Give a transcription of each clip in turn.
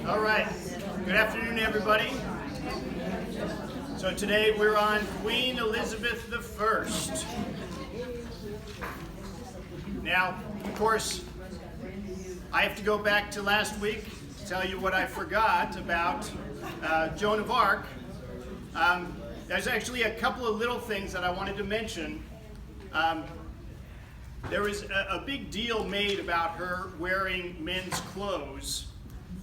All right. Good afternoon, everybody. So today we're on Queen Elizabeth I. Now, of course, I have to go back to last week to tell you what I forgot about Joan of Arc. There's actually a couple of little things that I wanted to mention. There was a big deal made about her wearing men's clothes,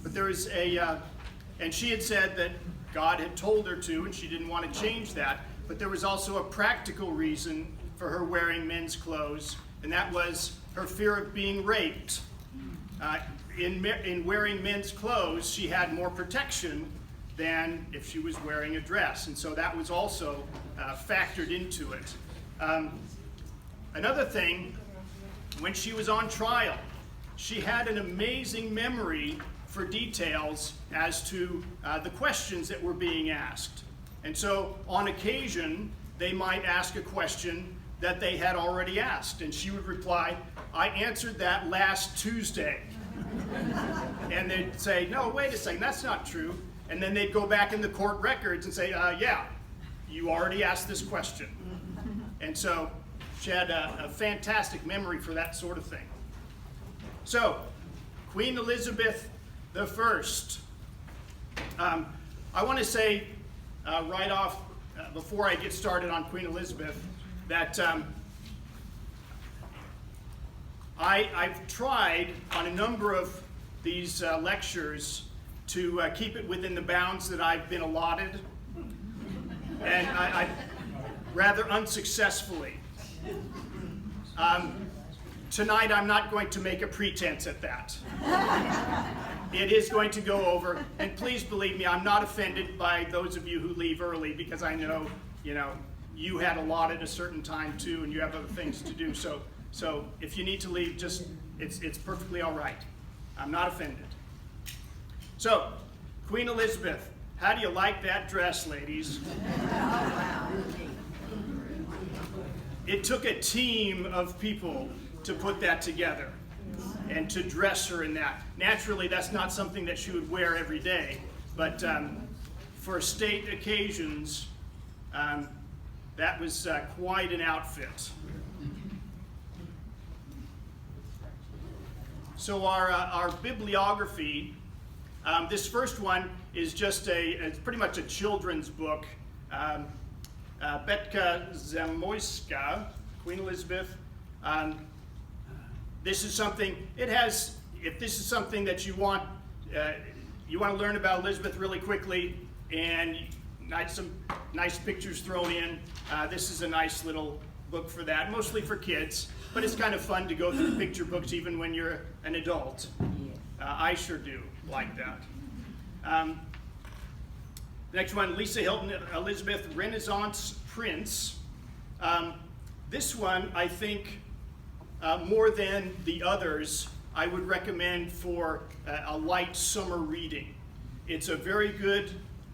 but there was and she had said that God had told her to, and she didn't want to change that, but there was also a practical reason for her wearing men's clothes, and that was her fear of being raped. In wearing men's clothes, she had more protection than if she was wearing a dress, and so that was also factored into it. Another thing, when she was on trial, she had an amazing memory for details as to the questions that were being asked. And so on occasion, they might ask a question that they had already asked, and she would reply, "I answered that last Tuesday." And they'd say, "No, wait a second, that's not true." And then they'd go back in the court records and say, "Yeah, you already asked this question." And so she had a fantastic memory for that sort of thing. So, Queen Elizabeth I. I want to say right off, before I get started on Queen Elizabeth, that I've tried on a number of these lectures to keep it within the bounds that I've been allotted, and I rather unsuccessfully. Tonight I'm not going to make a pretense at that. It is going to go over, and please believe me, I'm not offended by those of you who leave early, because I know, you had allotted a certain time too, and you have other things to do. So if you need to leave, it's perfectly all right. I'm not offended. So, Queen Elizabeth, how do you like that dress, ladies? It took a team of people to put that together and to dress her in that. Naturally, that's not something that she would wear every day, but for state occasions, that was quite an outfit. So our bibliography, this first one is just it's pretty much a children's book. Betka Zamoyska, Queen Elizabeth. This is something, if this is something that you want to learn about Elizabeth really quickly, and some nice pictures thrown in, this is a nice little book for that, mostly for kids, but it's kind of fun to go through picture books even when you're an adult. I sure do like that. Next one, Lisa Hilton, Elizabeth, Renaissance Prince. This one, I think, more than the others, I would recommend for a light summer reading. It's a very good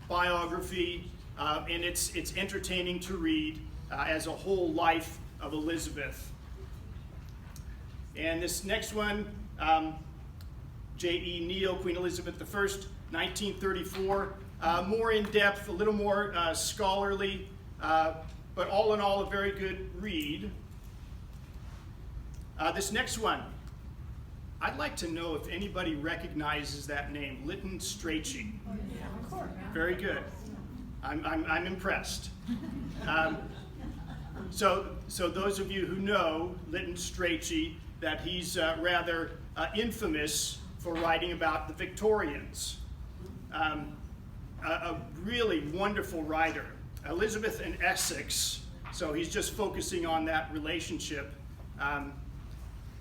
biography, and it's entertaining to read as a whole life of Elizabeth. And this next one, J.E. Neal, Queen Elizabeth I, 1934. More in-depth, a little more scholarly, but all in all a very good read. This next one, I'd like to know if anybody recognizes that name, Lytton Strachey. Very good. I'm impressed. So those of you who know Lytton Strachey, that he's rather infamous for writing about the Victorians. A really wonderful writer. Elizabeth and Essex, so he's just focusing on that relationship.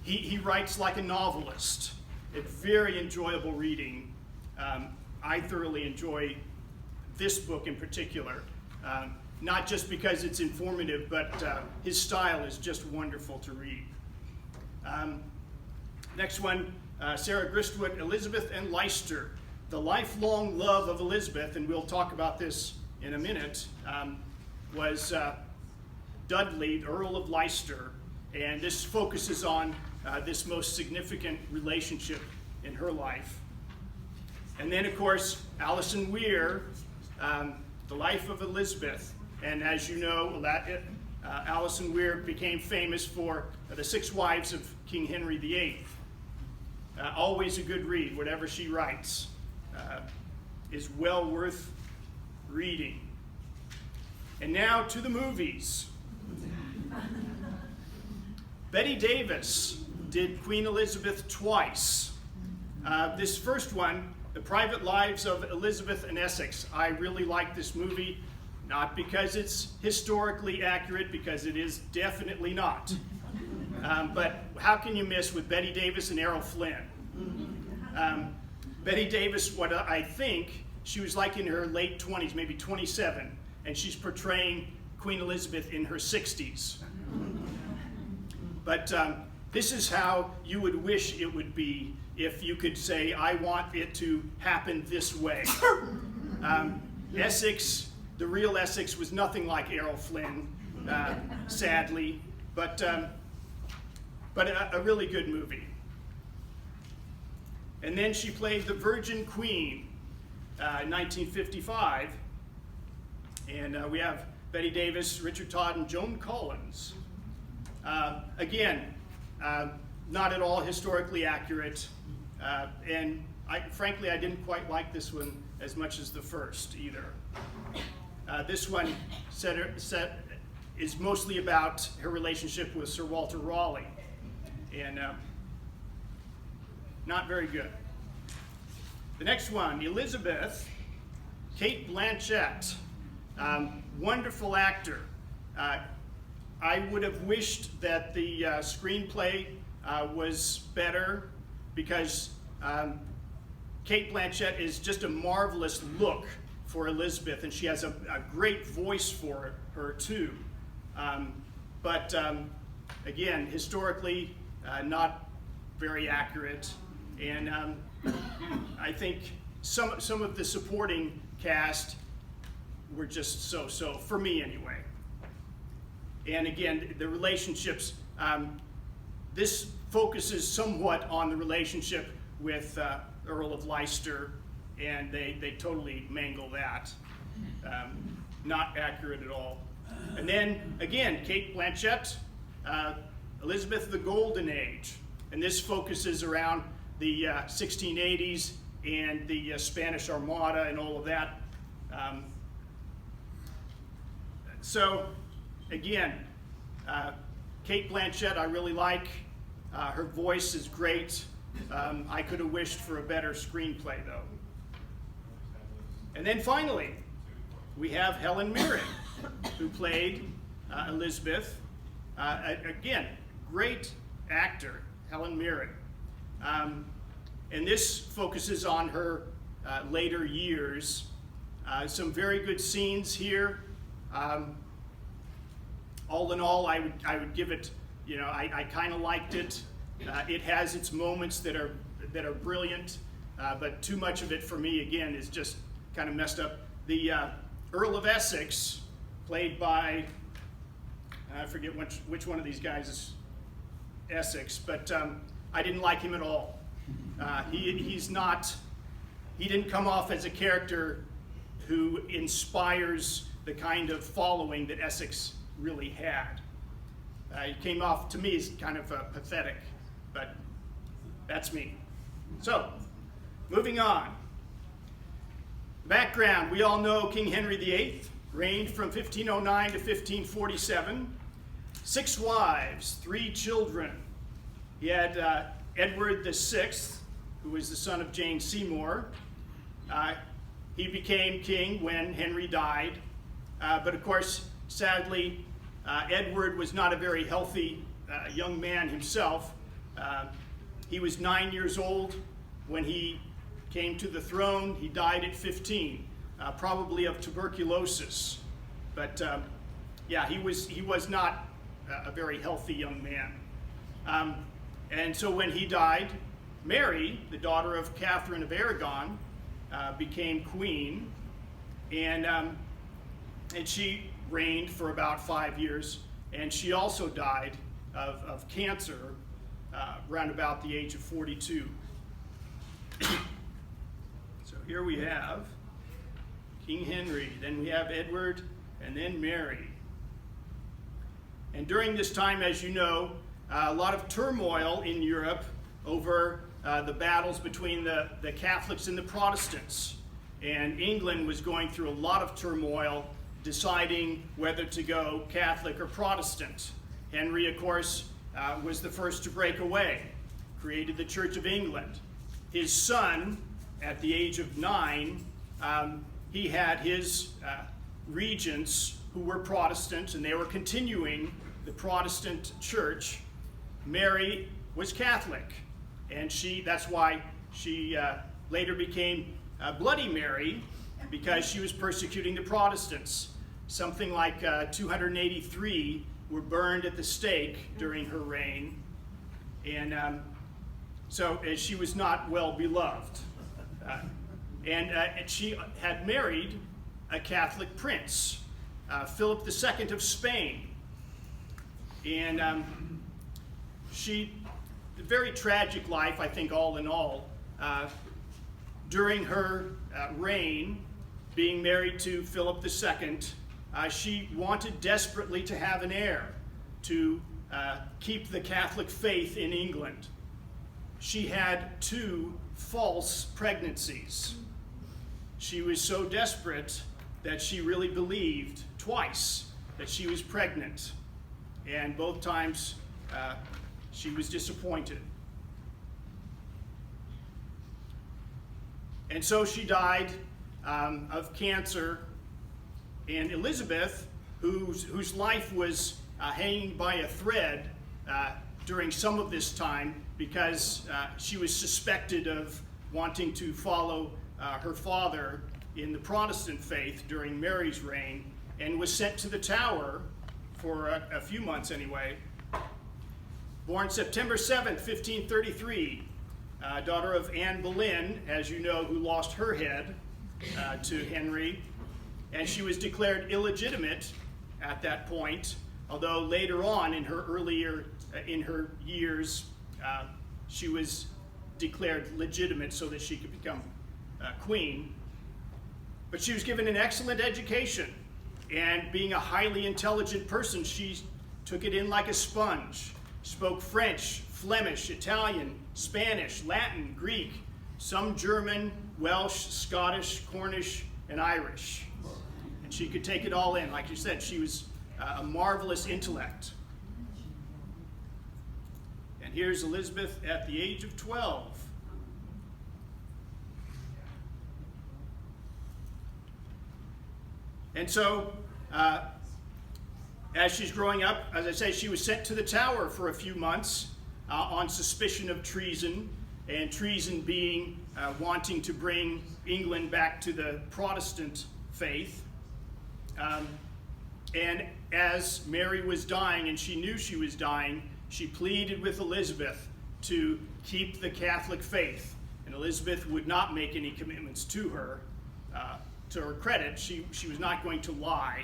He writes like a novelist. It's very enjoyable reading. I thoroughly enjoy this book in particular, not just because it's informative, but his style is just wonderful to read. Next one, Sarah Gristwood, Elizabeth and Leicester. The lifelong love of Elizabeth, and we'll talk about this in a minute, was Dudley, Earl of Leicester, and this focuses on this most significant relationship in her life. And then, of course, Alison Weir, The Life of Elizabeth. And as you know, Alison Weir became famous for The Six Wives of King Henry VIII. Always a good read. Whatever she writes is well worth reading. And now to the movies. Betty Davis did Queen Elizabeth twice. This first one, The Private Lives of Elizabeth and Essex. I really like this movie, not because it's historically accurate, because it is definitely not. But how can you miss with Betty Davis and Errol Flynn? Betty Davis, what I think, she was like in her late 20s, maybe 27, and she's portraying Queen Elizabeth in her 60s. But this is how you would wish it would be if you could say, I want it to happen this way. Essex, the real Essex, was nothing like Errol Flynn, sadly, but a really good movie. And then she played the Virgin Queen in 1955. And we have Betty Davis, Richard Todd, and Joan Collins. Again, not at all historically accurate. And frankly, I didn't quite like this one as much as the first either. This one is mostly about her relationship with Sir Walter Raleigh. And not very good. The next one, Elizabeth, Cate Blanchett, wonderful actor. I would have wished that the screenplay was better, because Cate Blanchett is just a marvelous look for Elizabeth, and she has a great voice for her too. But again, historically, not very accurate, and I think some of the supporting cast were just so, for me anyway. And again, the relationships, this focuses somewhat on the relationship with Earl of Leicester, and they totally mangle that. Not accurate at all. And then again, Cate Blanchett, Elizabeth the Golden Age, and this focuses around the 1680s and the Spanish Armada and all of that. So again, Cate Blanchett I really like. Her voice is great. I could have wished for a better screenplay though. And then finally, we have Helen Mirren, who played Elizabeth. Again, great actor, Helen Mirren. And this focuses on her later years. Some very good scenes here. All in all, I would give it, I kind of liked it. It has its moments that are brilliant, but too much of it for me, again, is just kind of messed up. The Earl of Essex, played by, I forget which one of these guys is Essex, but I didn't like him at all. He didn't come off as a character who inspires the kind of following that Essex really had. He came off to me as kind of pathetic, but that's me. So, moving on. Background, we all know King Henry VIII reigned from 1509 to 1547. 6 wives, 3 children. He had Edward VI, who was the son of Jane Seymour. He became king when Henry died, but of course, sadly, Edward was not a very healthy young man himself. He was 9 years old when he came to the throne. He died at 15, probably of tuberculosis. But yeah, he was not a very healthy young man. And so when he died, Mary, the daughter of Catherine of Aragon, became queen, and she reigned for about 5 years and she also died of cancer around about the age of 42. So here we have King Henry, then we have Edward, and then Mary. And during this time, as you know, a lot of turmoil in Europe over the battles between the Catholics and the Protestants. And England was going through a lot of turmoil deciding whether to go Catholic or Protestant. Henry, of course, was the first to break away, created the Church of England. His son, at the age of 9, he had his regents who were Protestant, and they were continuing the Protestant church. Mary was Catholic, and that's why she later became Bloody Mary, because she was persecuting the Protestants. Something like 283 were burned at the stake during her reign, and so she was not well beloved. And she had married a Catholic prince, Philip II of Spain. And a very tragic life, I think, all in all. During her reign, being married to Philip II, she wanted desperately to have an heir to keep the Catholic faith in England. She had 2 false pregnancies. She was so desperate that she really believed twice that she was pregnant. And both times she was disappointed. And so she died of cancer. And Elizabeth, whose life was hanging by a thread during some of this time, because she was suspected of wanting to follow her father in the Protestant faith during Mary's reign, and was sent to the Tower for a few months anyway. Born September 7th, 1533, daughter of Anne Boleyn, as you know, who lost her head to Henry, and she was declared illegitimate at that point, although later on in her years, she was declared legitimate so that she could become queen. But she was given an excellent education, and being a highly intelligent person, she took it in like a sponge. Spoke French, Flemish, Italian, Spanish, Latin, Greek, some German, Welsh, Scottish, Cornish, and Irish. And she could take it all in. Like you said, she was a marvelous intellect. And here's Elizabeth at the age of 12. And so, as she's growing up, as I say, she was sent to the Tower for a few months on suspicion of treason, and treason being wanting to bring England back to the Protestant faith. And as Mary was dying, and she knew she was dying, she pleaded with Elizabeth to keep the Catholic faith. And Elizabeth would not make any commitments to her. To her credit, she was not going to lie.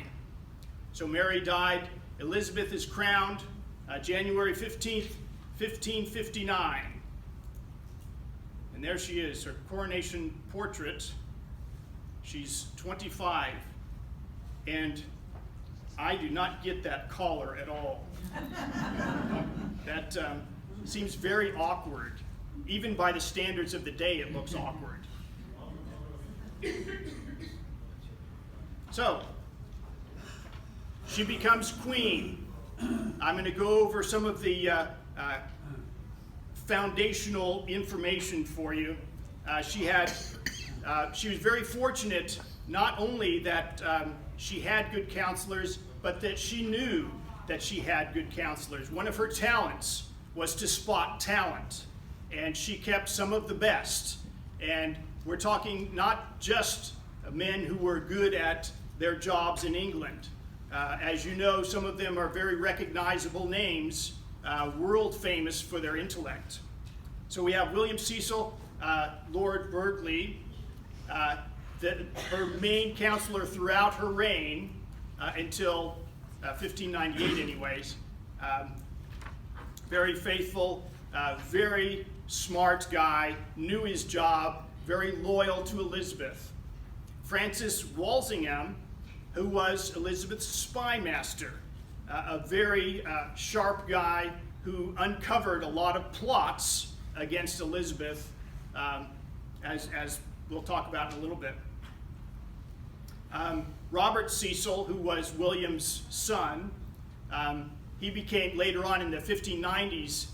So Mary died. Elizabeth is crowned January 15th, 1559. And there she is, her coronation portrait. She's 25. And I do not get that collar at all. That seems very awkward. Even by the standards of the day, it looks awkward. So, she becomes queen. I'm going to go over some of the foundational information for you. She was very fortunate, not only that she had good counselors, but that she knew that she had good counselors. One of her talents was to spot talent, and she kept some of the best. And we're talking not just men who were good at their jobs in England. As you know, some of them are very recognizable names, world famous for their intellect. So we have William Cecil, Lord Burghley, her main counselor throughout her reign until 1598 anyways. Very faithful, very smart guy, knew his job, very loyal to Elizabeth. Francis Walsingham, who was Elizabeth's spy master, a very sharp guy who uncovered a lot of plots against Elizabeth, as we'll talk about in a little bit. Robert Cecil, who was William's son, he became, later on in the 1590s,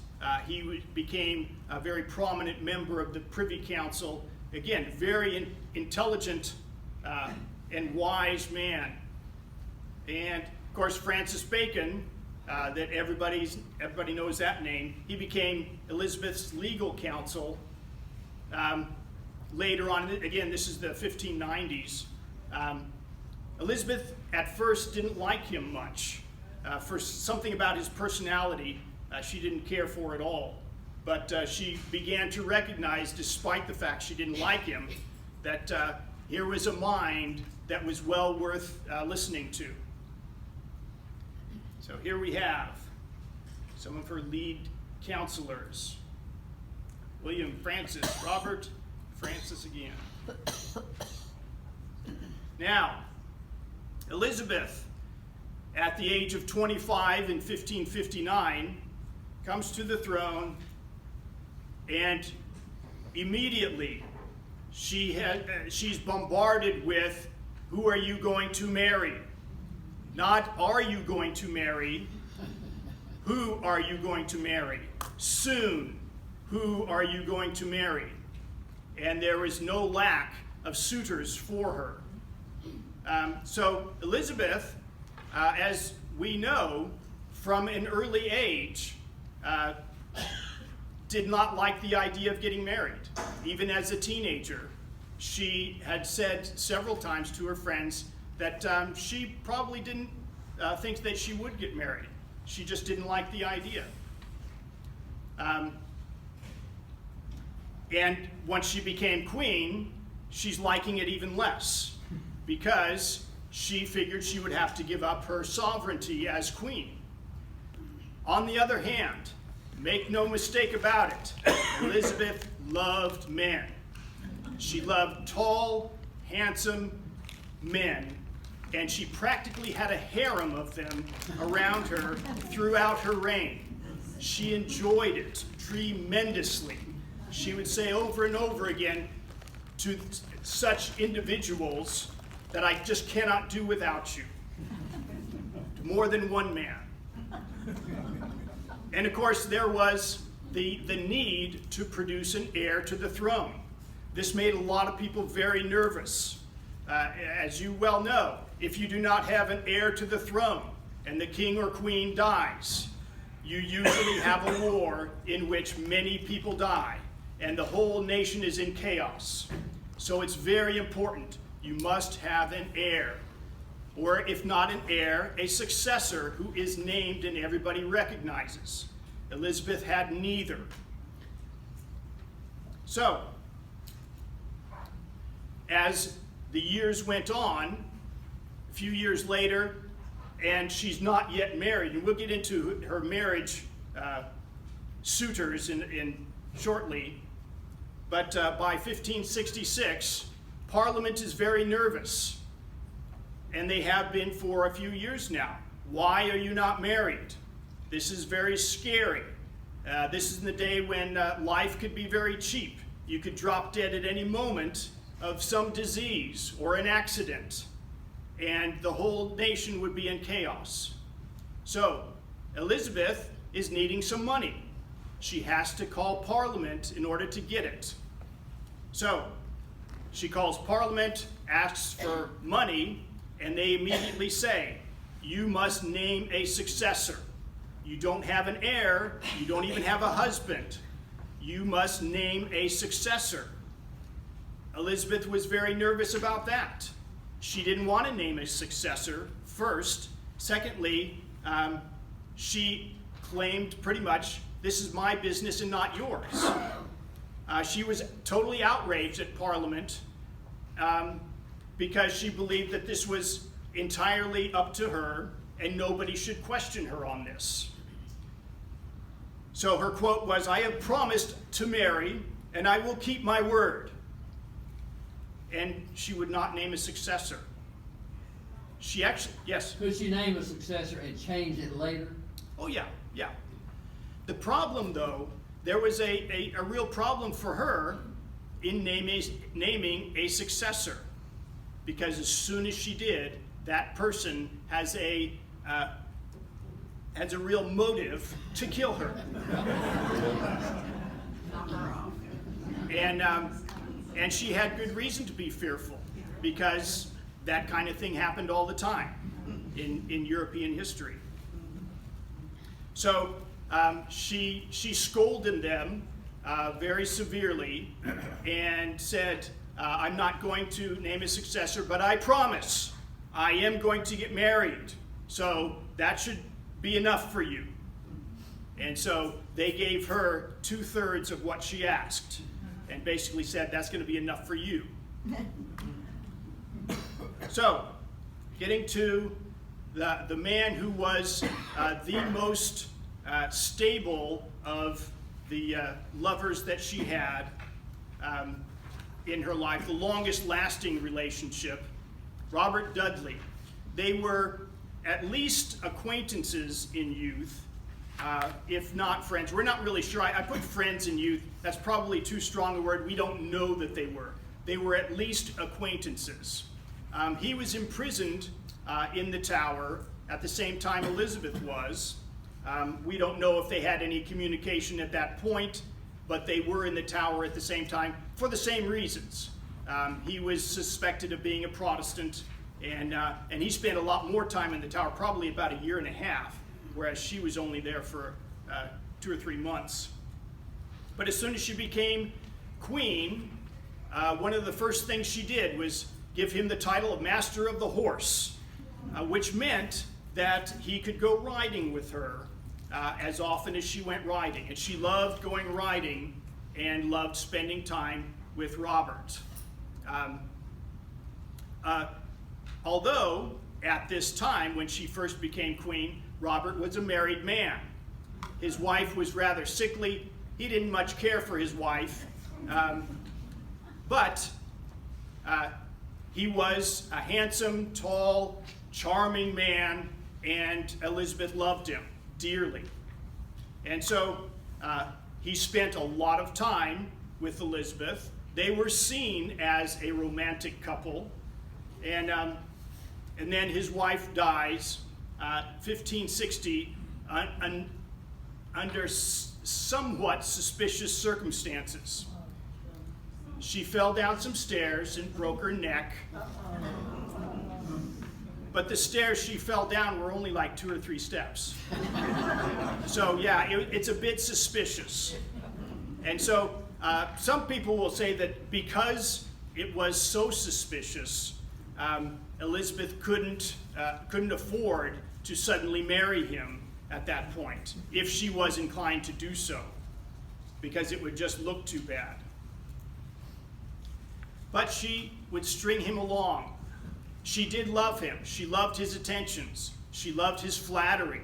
he became a very prominent member of the Privy Council. Again, very intelligent and wise man. And of course, Francis Bacon, that everybody knows that name, he became Elizabeth's legal counsel. Later on, again, this is the 1590s. Elizabeth at first didn't like him much. For something about his personality, she didn't care for at all. But she began to recognize, despite the fact she didn't like him, that here was a mind that was well worth listening to. So here we have some of her lead counselors. William, Francis, Robert, Francis again. Now, Elizabeth, at the age of 25 in 1559, comes to the throne, and immediately she's bombarded with, who are you going to marry? Not, are you going to marry? Who are you going to marry? Soon, who are you going to marry? And there is no lack of suitors for her. So Elizabeth, as we know, from an early age, did not like the idea of getting married. Even as a teenager, she had said several times to her friends that she probably didn't think that she would get married. She just didn't like the idea. And once she became queen, she's liking it even less, because she figured she would have to give up her sovereignty as queen. On the other hand, make no mistake about it, Elizabeth loved men. She loved tall, handsome men, and she practically had a harem of them around her throughout her reign. She enjoyed it tremendously. She would say over and over again to such individuals that I just cannot do without you. More than one man. And of course, there was the need to produce an heir to the throne. This made a lot of people very nervous. As you well know, if you do not have an heir to the throne and the king or queen dies, you usually have a war in which many people die and the whole nation is in chaos. So it's very important. You must have an heir, or if not an heir, a successor who is named and everybody recognizes. Elizabeth had neither. So, as the years went on, a few years later, and she's not yet married, and we'll get into her marriage suitors in shortly, but by 1566, Parliament is very nervous, and they have been for a few years now. Why are you not married? This is very scary. This is in the day when life could be very cheap. You could drop dead at any moment of some disease or an accident, and the whole nation would be in chaos. So Elizabeth is needing some money. She has to call Parliament in order to get it. So she calls Parliament, asks for money, and they immediately say, you must name a successor. You don't have an heir, you don't even have a husband. You must name a successor. Elizabeth was very nervous about that. She didn't want to name a successor first. Secondly, she claimed pretty much, this is my business and not yours. She was totally outraged at Parliament because she believed that this was entirely up to her and nobody should question her on this. So her quote was, "I have promised to marry, and I will keep my word." And she would not name a successor. She actually, yes? Could she name a successor and change it later? Oh yeah, yeah. The problem though, there was a real problem for her in naming a successor. Because as soon as she did, that person has a real motive to kill her. And she had good reason to be fearful, because that kind of thing happened all the time in European history. So she scolded them very severely and said, "I'm not going to name a successor, but I promise I am going to get married. So that should be enough for you." And so they gave her 2/3 of what she asked and basically said, "That's going to be enough for you." So, getting to the man who was the most stable of the lovers that she had in her life, the longest lasting relationship, Robert Dudley. They were at least acquaintances in youth, if not friends. We're not really sure. I put friends in youth. That's probably too strong a word. We don't know that they were. They were at least acquaintances. He was imprisoned in the Tower at the same time Elizabeth was. We don't know if they had any communication at that point, but they were in the Tower at the same time for the same reasons. He was suspected of being a Protestant, and he spent a lot more time in the Tower, probably about 1.5 years, whereas she was only there for 2 or 3 months. But as soon as she became queen, one of the first things she did was give him the title of Master of the Horse, which meant that he could go riding with her as often as she went riding. And she loved going riding and loved spending time with Robert. Although at this time, when she first became queen, Robert was a married man. His wife was rather sickly. He didn't much care for his wife, but he was a handsome, tall, charming man, and Elizabeth loved him dearly. And so he spent a lot of time with Elizabeth. They were seen as a romantic couple, and then his wife dies 1560 under somewhat suspicious circumstances. She fell down some stairs and broke her neck. But the stairs she fell down were only like 2 or 3 steps. So yeah, it's a bit suspicious. And so some people will say that because it was so suspicious, Elizabeth couldn't afford to suddenly marry him at that point, if she was inclined to do so, because it would just look too bad. But she would string him along. She did love him. She loved his attentions. She loved his flattery.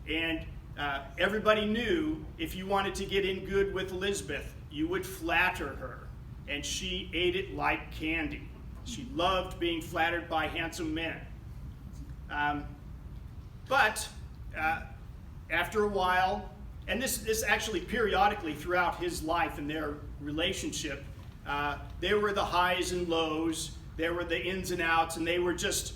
And everybody knew if you wanted to get in good with Elizabeth, you would flatter her. And she ate it like candy. She loved being flattered by handsome men. But after a while, and this actually periodically throughout his life and their relationship, there were the highs and lows, there were the ins and outs, and they were just,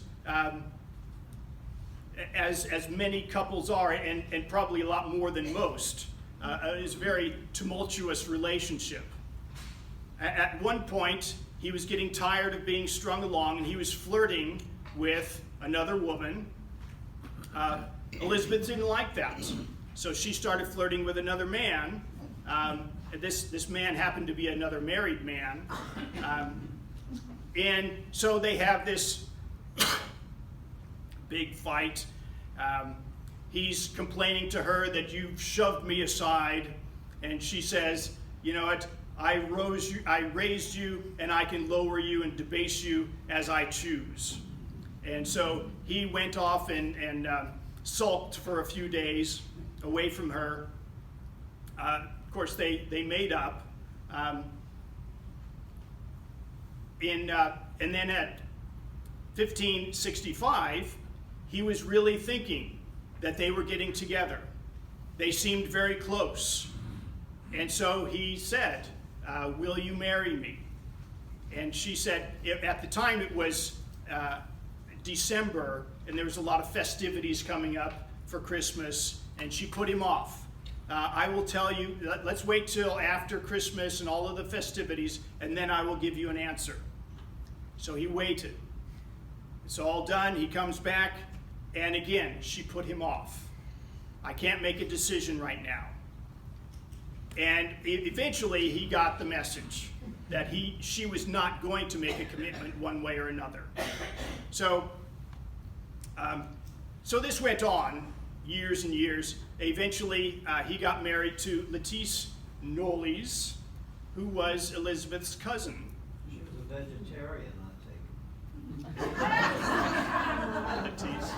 as many couples are, and probably a lot more than most. It was a very tumultuous relationship. At one point, he was getting tired of being strung along, and he was flirting with another woman. Elizabeth didn't like that, so she started flirting with another man. This man happened to be another married man. And so they have this big fight. He's complaining to her that you've shoved me aside, and she says, "You know what? I raised you, and I can lower you and debase you as I choose." And so he went off and sulked for a few days away from her. Of course, they made up. And then at 1565, he was really thinking that they were getting together. They seemed very close. And so he said, will you marry me? And she said, at the time it was December, and there was a lot of festivities coming up for Christmas, and she put him off. I will tell you, let's wait till after Christmas and all of the festivities, and then I will give you an answer. So he waited. It's all done. He comes back, and again, she put him off. I can't make a decision right now. And eventually, he got the message that she was not going to make a commitment one way or another. So this went on years and years. Eventually, he got married to Lettice Knollys, who was Elizabeth's cousin. She was a vegetarian, I take it. Lettice.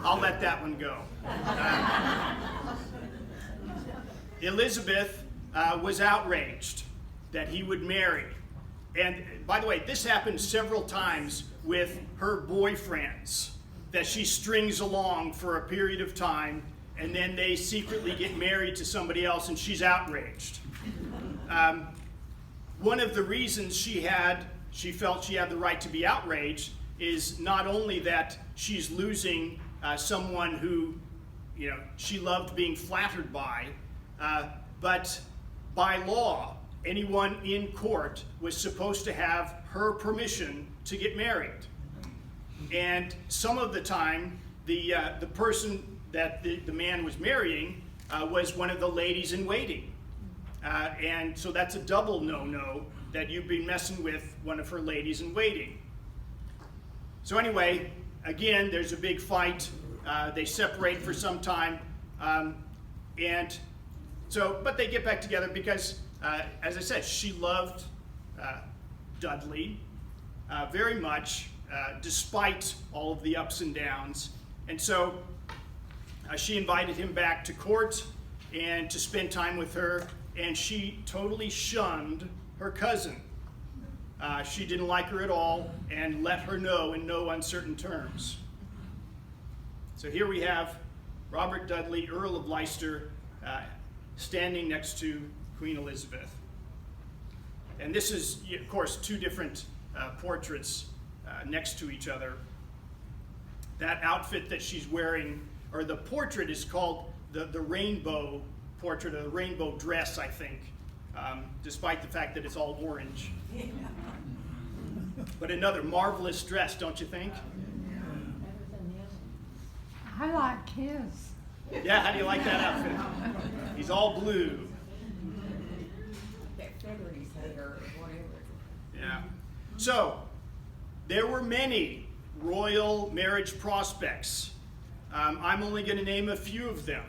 I'll let that one go. Elizabeth was outraged that he would marry. And by the way, this happened several times with her boyfriends, that she strings along for a period of time, and then they secretly get married to somebody else, and she's outraged. One of the reasons she felt she had the right to be outraged is not only that she's losing someone who, she loved being flattered by, but by law, anyone in court was supposed to have her permission to get married. And some of the time, the person that the man was marrying was one of the ladies in waiting. And so that's a double no-no, that you've been messing with one of her ladies in waiting. So anyway, again, there's a big fight. They separate for some time. But they get back together because, as I said, she loved Dudley very much, despite all of the ups and downs. And so she invited him back to court and to spend time with her, and she totally shunned her cousin. She didn't like her at all and let her know in no uncertain terms. So here we have Robert Dudley, Earl of Leicester, standing next to Queen Elizabeth. And this is, of course, two different portraits next to each other. That outfit that she's wearing, or the portrait, is called the rainbow portrait, or the rainbow dress, I think, despite the fact that it's all orange. But another marvelous dress, don't you think? I like his. Yeah, how do you like that outfit? He's all blue. That feather in his hair or whatever. Yeah. So, there were many royal marriage prospects. I'm only going to name a few of them.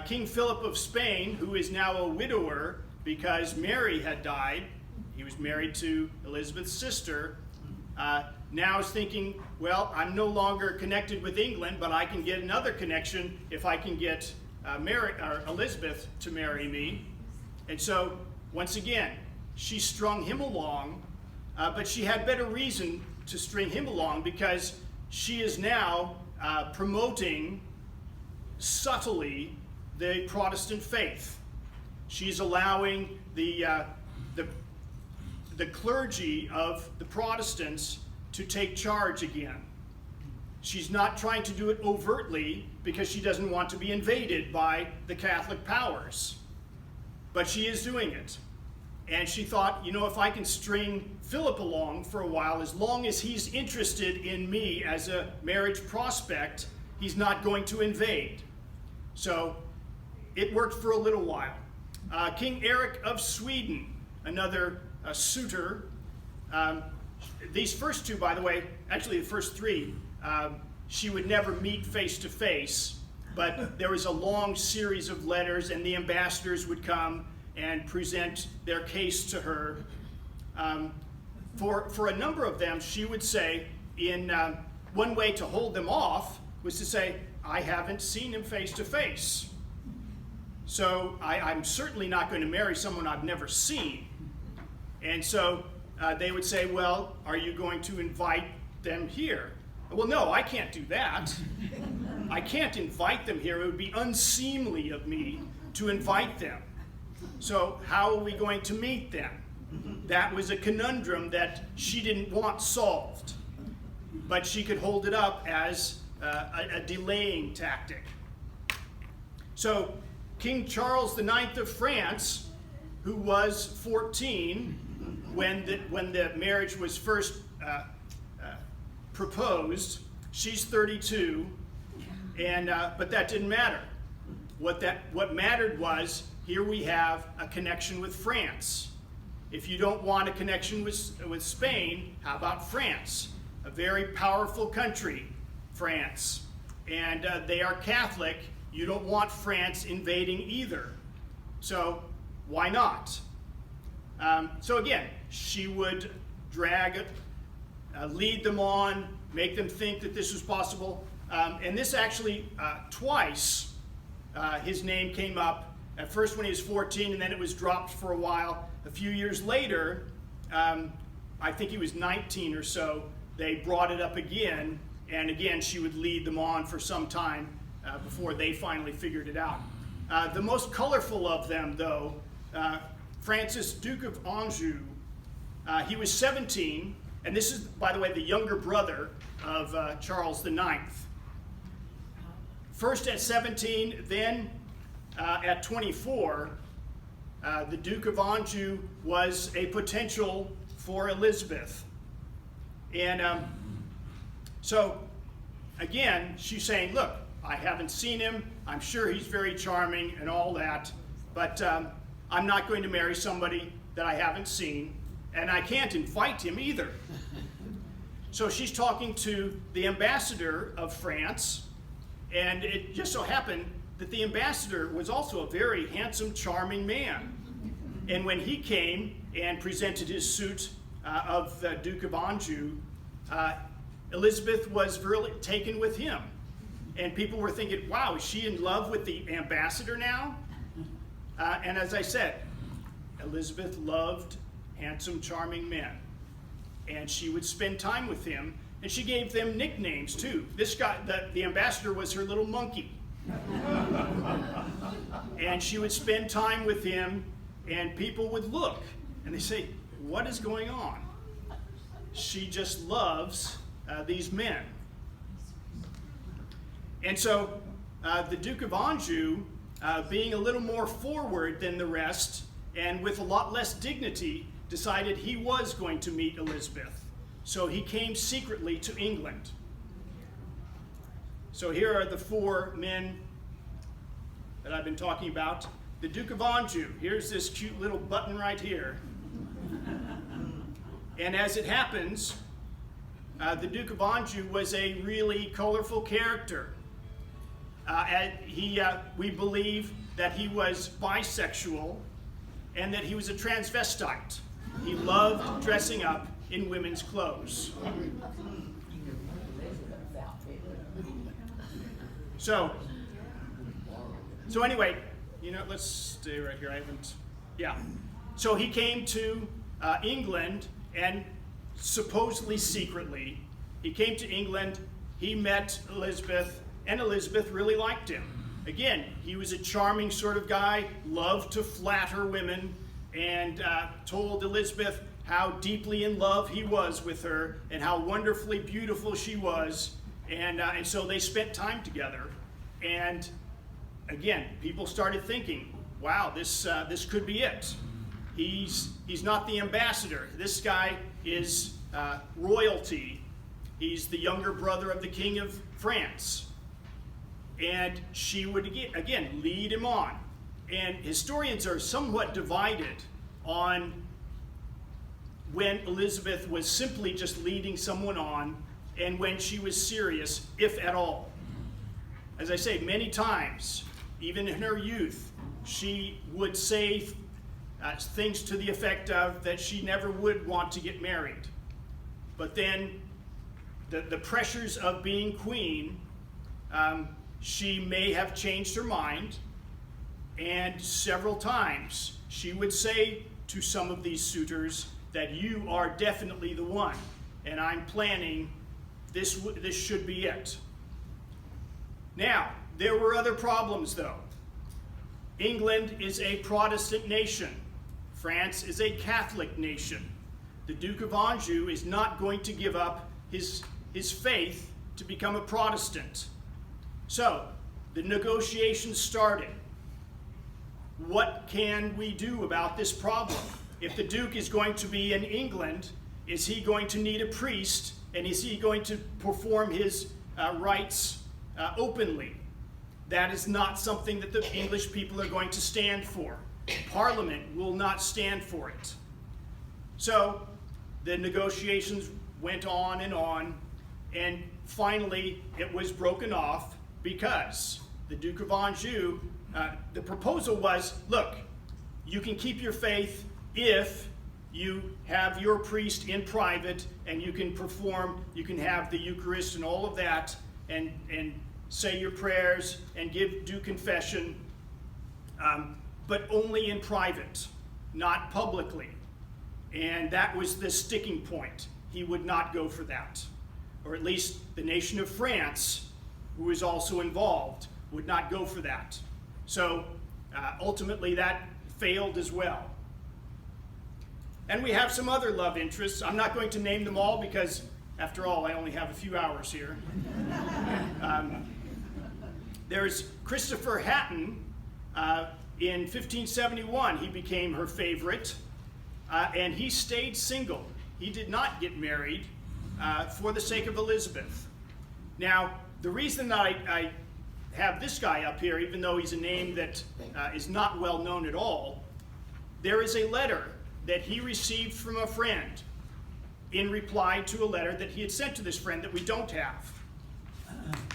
King Philip of Spain, who is now a widower because Mary had died. He was married to Elizabeth's sister. Now is thinking, well, I'm no longer connected with England, but I can get another connection if I can get Elizabeth to marry me. And so, once again, she strung him along, but she had better reason to string him along because she is now promoting subtly the Protestant faith. She's allowing the clergy of the Protestants to take charge again. She's not trying to do it overtly because she doesn't want to be invaded by the Catholic powers. But she is doing it. And she thought, if I can string Philip along for a while, as long as he's interested in me as a marriage prospect, he's not going to invade. So it worked for a little while. King Eric of Sweden, another suitor. These first two, by the way, actually the first three, she would never meet face to face, but there was a long series of letters, and the ambassadors would come and present their case to her. For a number of them, she would say, one way to hold them off was to say, I haven't seen him face to face. So I'm certainly not going to marry someone I've never seen. And so they would say, well, are you going to invite them here? Well, no, I can't do that. I can't invite them here. It would be unseemly of me to invite them. So how are we going to meet them? That was a conundrum that she didn't want solved, but she could hold it up as a delaying tactic. So King Charles IX of France, who was 14 when the marriage was first proposed, she's 32, but that didn't matter. What mattered was, here we have a connection with France. If you don't want a connection with Spain, how about France? A very powerful country, France. And they are Catholic. You don't want France invading either. So why not? So again, she would lead them on, make them think that this was possible. And this actually, twice, his name came up. At first when he was 14, and then it was dropped for a while. A few years later, I think he was 19 or so, they brought it up again, and again she would lead them on for some time before they finally figured it out. The most colorful of them, though, Francis, Duke of Anjou, he was 17, and this is, by the way, the younger brother of Charles IX. First at 17, then at 24, the Duke of Anjou was a potential for Elizabeth. And so, again, she's saying, look, I haven't seen him. I'm sure he's very charming and all that, but I'm not going to marry somebody that I haven't seen, and I can't invite him either. So she's talking to the ambassador of France, and it just so happened that the ambassador was also a very handsome, charming man. And when he came and presented his suit of the Duke of Anjou, Elizabeth was really taken with him. And people were thinking, wow, is she in love with the ambassador now? And as I said, Elizabeth loved handsome, charming men. And she would spend time with him, and she gave them nicknames too. This guy, the ambassador, was her little monkey. And she would spend time with him, and people would look, and they say, what is going on? She just loves these men. And so the Duke of Anjou, being a little more forward than the rest, and with a lot less dignity, decided he was going to meet Elizabeth. So he came secretly to England. So here are the four men that I've been talking about. The Duke of Anjou, here's this cute little button right here. And as it happens, the Duke of Anjou was a really colorful character. We believe that he was bisexual and that he was a transvestite. He loved dressing up in women's clothes. So anyway, let's stay right here. So he came to England, and supposedly secretly, he came to England, he met Elizabeth, and Elizabeth really liked him. Again, he was a charming sort of guy, loved to flatter women, and told Elizabeth how deeply in love he was with her and how wonderfully beautiful she was. And so they spent time together. And again, people started thinking, wow, this could be it. He's not the ambassador. This guy is royalty. He's the younger brother of the King of France. And she would, again, lead him on. And historians are somewhat divided on when Elizabeth was simply just leading someone on and when she was serious, if at all. As I say, many times, even in her youth, she would say things to the effect of that she never would want to get married. But then the pressures of being queen, she may have changed her mind, and several times she would say to some of these suitors that you are definitely the one, and I'm planning this should be it. Now, there were other problems though. England is a Protestant nation. France is a Catholic nation. The Duke of Anjou is not going to give up his faith to become a Protestant. So, the negotiations started. What can we do about this problem? If the Duke is going to be in England, is he going to need a priest, and is he going to perform his rites openly? That is not something that the English people are going to stand for. Parliament will not stand for it. So the negotiations went on, and finally it was broken off because the Duke of Anjou, the proposal was, look, you can keep your faith if you have your priest in private, and you can have the Eucharist and all of that, and say your prayers and do confession, but only in private, not publicly. And that was the sticking point. He would not go for that. Or at least the nation of France, who was also involved, would not go for that. So ultimately that failed as well. And we have some other love interests. I'm not going to name them all because, after all, I only have a few hours here. There's Christopher Hatton. In 1571, he became her favorite, and he stayed single. He did not get married for the sake of Elizabeth. Now, the reason that I have this guy up here, even though he's a name that is not well known at all, there is a letter that he received from a friend in reply to a letter that he had sent to this friend that we don't have.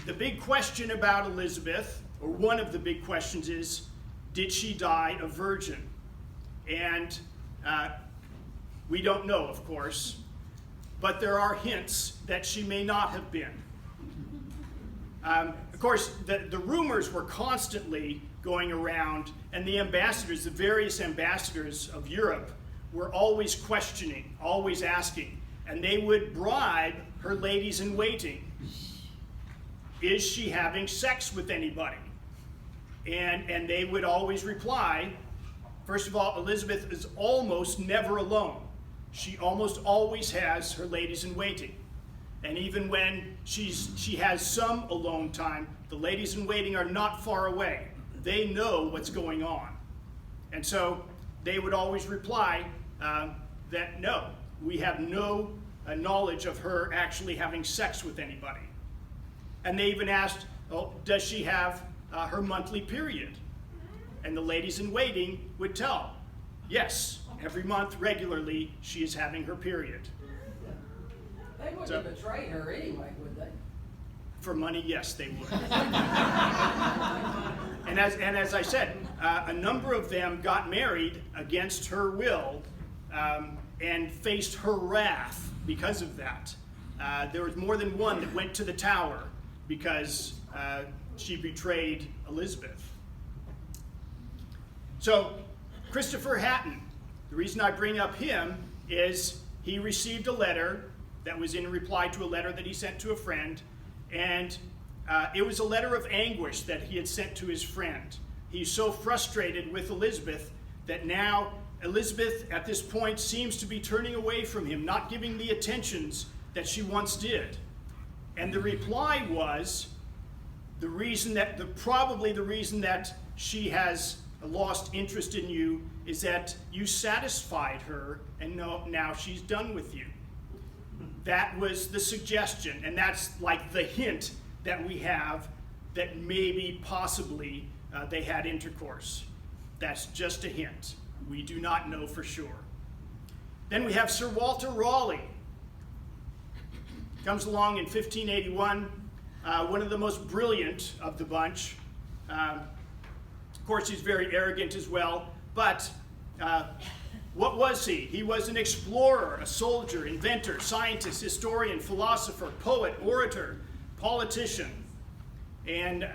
The big question about Elizabeth, or one of the big questions, is, did she die a virgin? And we don't know, of course, but there are hints that she may not have been. Of course, the rumors were constantly going around, and the ambassadors, the various ambassadors of Europe, were always questioning, always asking, and they would bribe her ladies-in-waiting. Is she having sex with anybody? And they would always reply, first of all, Elizabeth is almost never alone. She almost always has her ladies-in-waiting. And even when she has some alone time, the ladies-in-waiting are not far away. They know what's going on. And so they would always reply that no, we have no knowledge of her actually having sex with anybody. And they even asked, oh, does she have her monthly period? And the ladies-in-waiting would tell, yes, every month regularly she is having her period. They wouldn't betray her anyway, would they? For money, yes, they would. And as I said, a number of them got married against her will and faced her wrath because of that. There was more than one that went to the Tower because she betrayed Elizabeth. So, Christopher Hatton, the reason I bring up him is he received a letter that was in reply to a letter that he sent to a friend, and it was a letter of anguish that he had sent to his friend. He's so frustrated with Elizabeth that now Elizabeth at this point seems to be turning away from him, not giving the attentions that she once did. And the reply was, probably the reason that she has lost interest in you is that you satisfied her and now she's done with you. That was the suggestion, and that's like the hint that we have that maybe, possibly, they had intercourse. That's just a hint. We do not know for sure. Then we have Sir Walter Raleigh. Comes along in 1581, one of the most brilliant of the bunch. Of course, he's very arrogant as well, but What was he? He was an explorer, a soldier, inventor, scientist, historian, philosopher, poet, orator, politician. And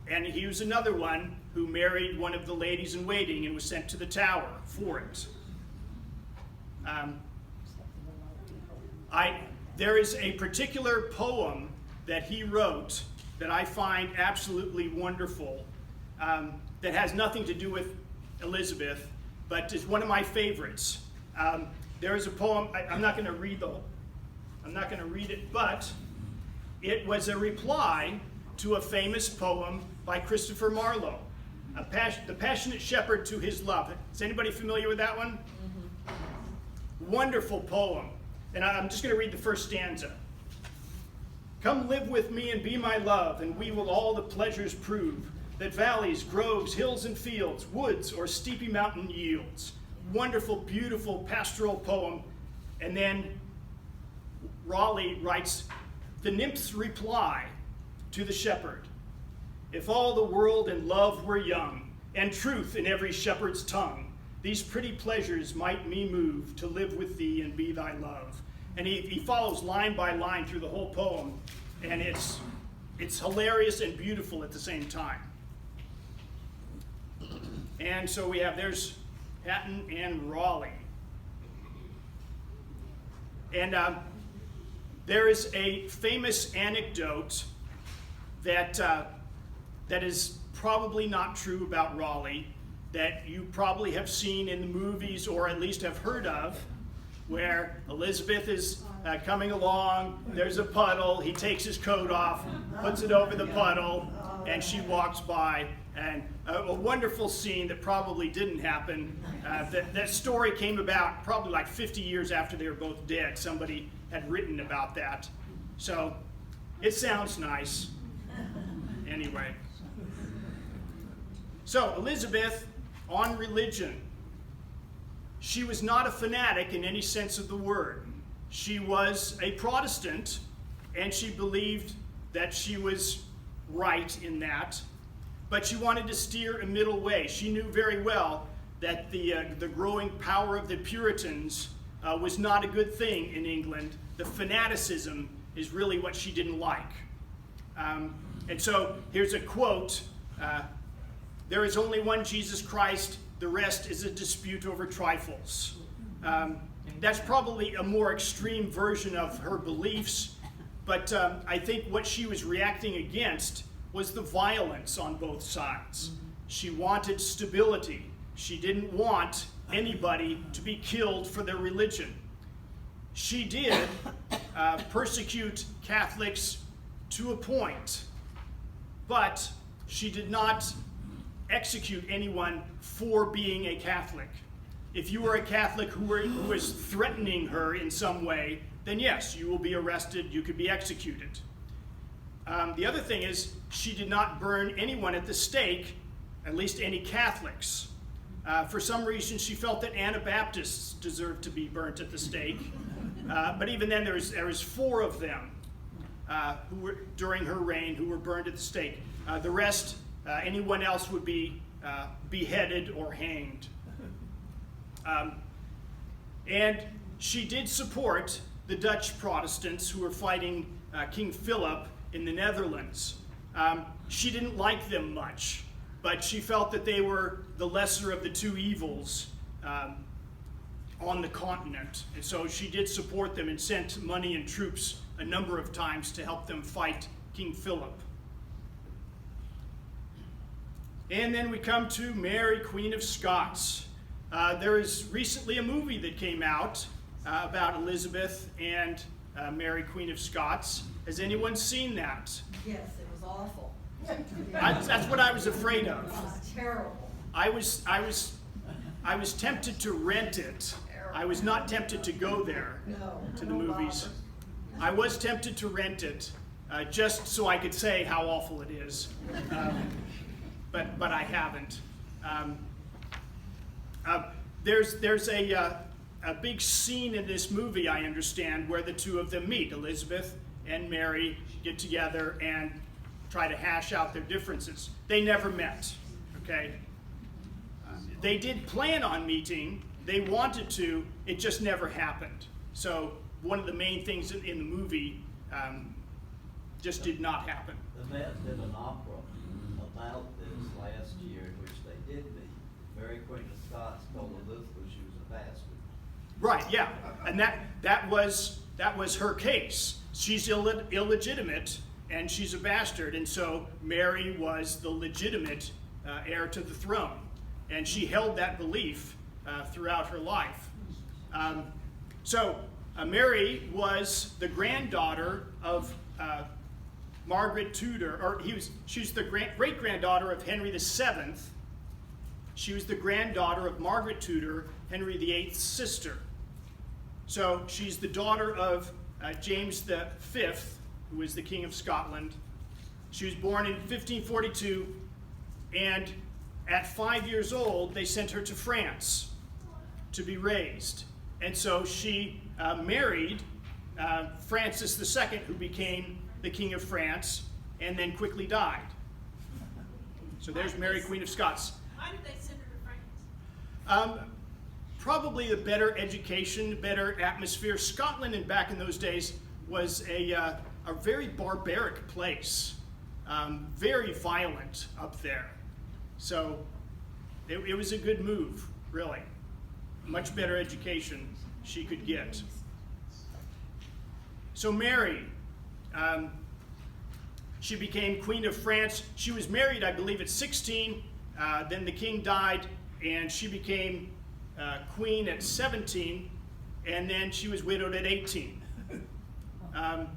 he was another one who married one of the ladies in waiting and was sent to the Tower for it. There is a particular poem that he wrote that I find absolutely wonderful, that has nothing to do with Elizabeth, but is one of my favorites. There is a poem. I'm not going to read it, but it was a reply to a famous poem by Christopher Marlowe, The Passionate Shepherd to His Love. Is anybody familiar with that one? Mm-hmm. Wonderful poem. And I'm just going to read the first stanza. Come live with me and be my love, and we will all the pleasures prove that valleys, groves, hills, and fields, woods, or steepy mountain yields. Wonderful, beautiful pastoral poem. And then Raleigh writes, the nymph's reply to the shepherd. If all the world and love were young, and truth in every shepherd's tongue, these pretty pleasures might me move to live with thee and be thy love. And he follows line by line through the whole poem, and it's hilarious and beautiful at the same time. And so there's Hatton and Raleigh. And there is a famous anecdote that is probably not true about Raleigh, that you probably have seen in the movies or at least have heard of, where Elizabeth is coming along, there's a puddle, he takes his coat off, puts it over the puddle, and she walks by. And a wonderful scene that probably didn't happen. That story came about probably like 50 years after they were both dead. Somebody had written about that. So it sounds nice. Anyway. So Elizabeth, on religion. She was not a fanatic in any sense of the word. She was a Protestant, and she believed that she was right in that. But she wanted to steer a middle way. She knew very well that the growing power of the Puritans was not a good thing in England. The fanaticism is really what she didn't like. And so here's a quote. There is only one Jesus Christ. The rest is a dispute over trifles. That's probably a more extreme version of her beliefs. But I think what she was reacting against was the violence on both sides. She wanted stability. She didn't want anybody to be killed for their religion. She did persecute Catholics to a point, but she did not execute anyone for being a Catholic. If you were a Catholic who was threatening her in some way, then yes, you will be arrested, you could be executed. The other thing is, she did not burn anyone at the stake, at least any Catholics. For some reason, she felt that Anabaptists deserved to be burnt at the stake. But even then, there was 4 of them who were, during her reign, who were burned at the stake. The rest, anyone else would be beheaded or hanged. And she did support the Dutch Protestants who were fighting King Philip in the Netherlands. She didn't like them much, but she felt that they were the lesser of the 2 evils on the continent. And so she did support them and sent money and troops a number of times to help them fight King Philip. And then we come to Mary, Queen of Scots. There is recently a movie that came out about Elizabeth and Mary, Queen of Scots. Has anyone seen that? Yes, it was awful. That's what I was afraid of. It was terrible. I was tempted to rent it. I was not tempted to go there to the movies. I was tempted to rent it just so I could say how awful it is, but I haven't. There's a big scene in this movie, I understand, where the 2 of them meet. Elizabeth and Mary get together and try to hash out their differences. They never met, okay? They did plan on meeting. They wanted to. It just never happened. So one of the main things in the movie just did not happen. The Met did an opera about this last year, in which they did meet. Mary Queen of Scots told Elizabeth she was a bastard. Right, yeah, and that was her case. She's illegitimate, and she's a bastard, and so Mary was the legitimate heir to the throne, and she held that belief throughout her life. Mary was the granddaughter of Margaret Tudor, or she was the great-granddaughter of Henry VII. She was the granddaughter of Margaret Tudor, Henry VIII's sister. So she's the daughter of James V, who was the King of Scotland. She was born in 1542, and at 5 years old, they sent her to France to be raised. And so she married Francis II, who became the King of France, and then quickly died. So there's Mary, Queen of Scots. Why did they send her to France? Probably a better education, better atmosphere. Scotland, and back in those days, was a very barbaric place, very violent up there. So it was a good move, really. Much better education she could get. So Mary, she became Queen of France. She was married, I believe, at 16. Then the king died, and she became queen at 17, and then she was widowed at 18. And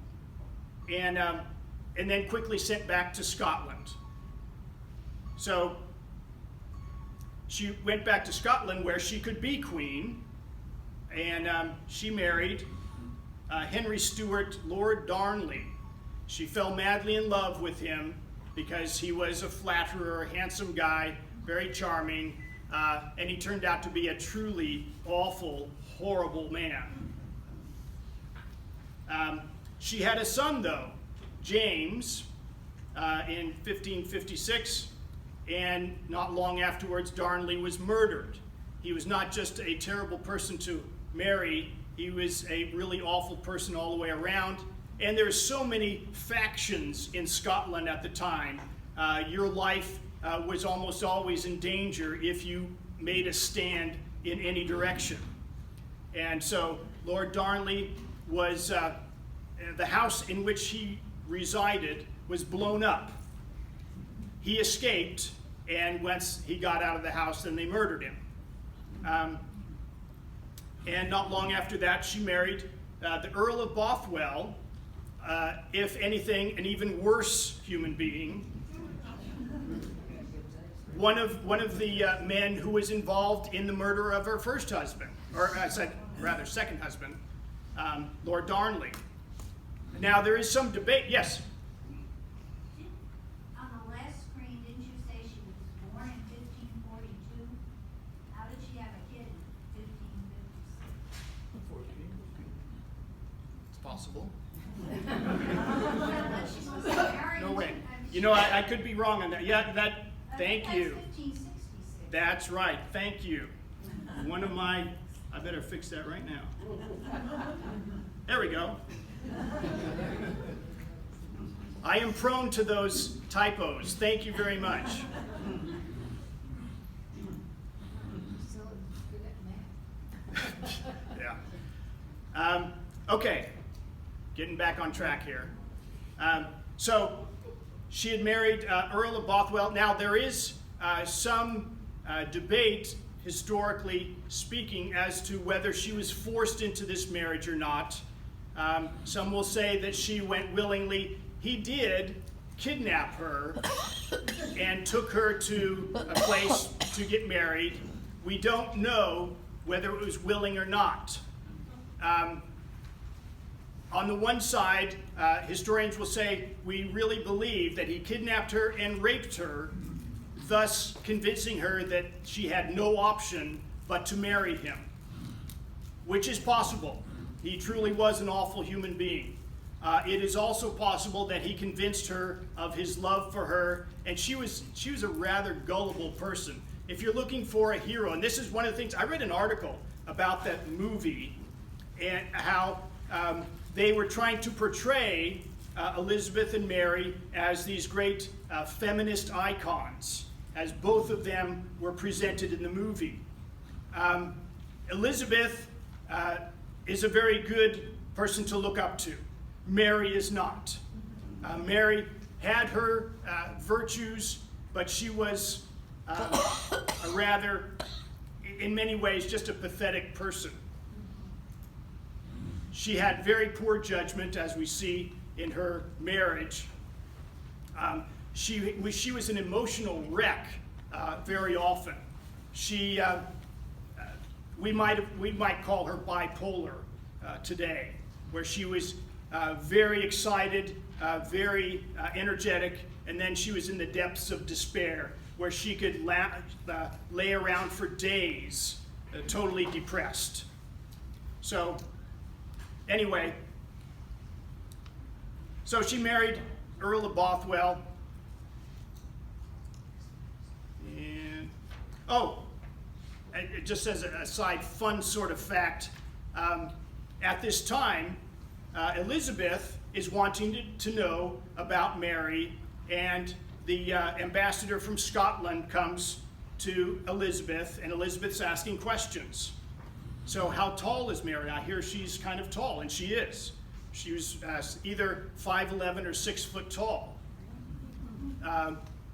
then quickly sent back to Scotland. So she went back to Scotland where she could be queen, and she married Henry Stuart, Lord Darnley. She fell madly in love with him because he was a flatterer, a handsome guy, very charming, and he turned out to be a truly awful, horrible man. She had a son, though, James, in 1556, and not long afterwards, Darnley was murdered. He was not just a terrible person to marry, he was a really awful person all the way around. And there's so many factions in Scotland at the time. Your life was almost always in danger if you made a stand in any direction. And so Lord Darnley was, the house in which he resided was blown up. He escaped, and once he got out of the house, then they murdered him. And not long after that, she married the Earl of Bothwell, if anything, an even worse human being. One of the men who was involved in the murder of her first husband, or I said rather second husband, Lord Darnley. Now there is some debate. Yes. On the last screen, didn't you say she was born in 1542? How did she have a kid in 1556? It's possible. But she was married. No way. You know, I could be wrong on that. Yeah, that. Thank you. That's 1566. That's right. Thank you. One of my. I better fix that right now. There we go. I am prone to those typos. Thank you very much. So good at math. Yeah. Okay. Getting back on track here. So she had married Earl of Bothwell. Now there is some debate, historically speaking, as to whether she was forced into this marriage or not. Some will say that she went willingly. He did kidnap her and took her to a place to get married. We don't know whether it was willing or not. On the one side, historians will say we really believe that he kidnapped her and raped her, thus convincing her that she had no option but to marry him, which is possible. He truly was an awful human being. It is also possible that he convinced her of his love for her, and she was a rather gullible person. if you're looking for a hero, and this is one of the things, I read an article about that movie and how they were trying to portray Elizabeth and Mary as these great feminist icons, as both of them were presented in the movie. Elizabeth is a very good person to look up to. Mary is not. Mary had her virtues, but she was a rather, in many ways, just a pathetic person. She had very poor judgment, as we see in her marriage. She was an emotional wreck very often. We might call her bipolar today, where she was very excited, very energetic, and then she was in the depths of despair, where she could lay around for days, totally depressed. So, anyway, so she married Earl of Bothwell, and it just as a side fun sort of fact, at this time, Elizabeth is wanting to know about Mary, and the ambassador from Scotland comes to Elizabeth, and Elizabeth's asking questions. So how tall is Mary? I hear she's kind of tall, and she is. She was either 5'11" or 6 foot tall.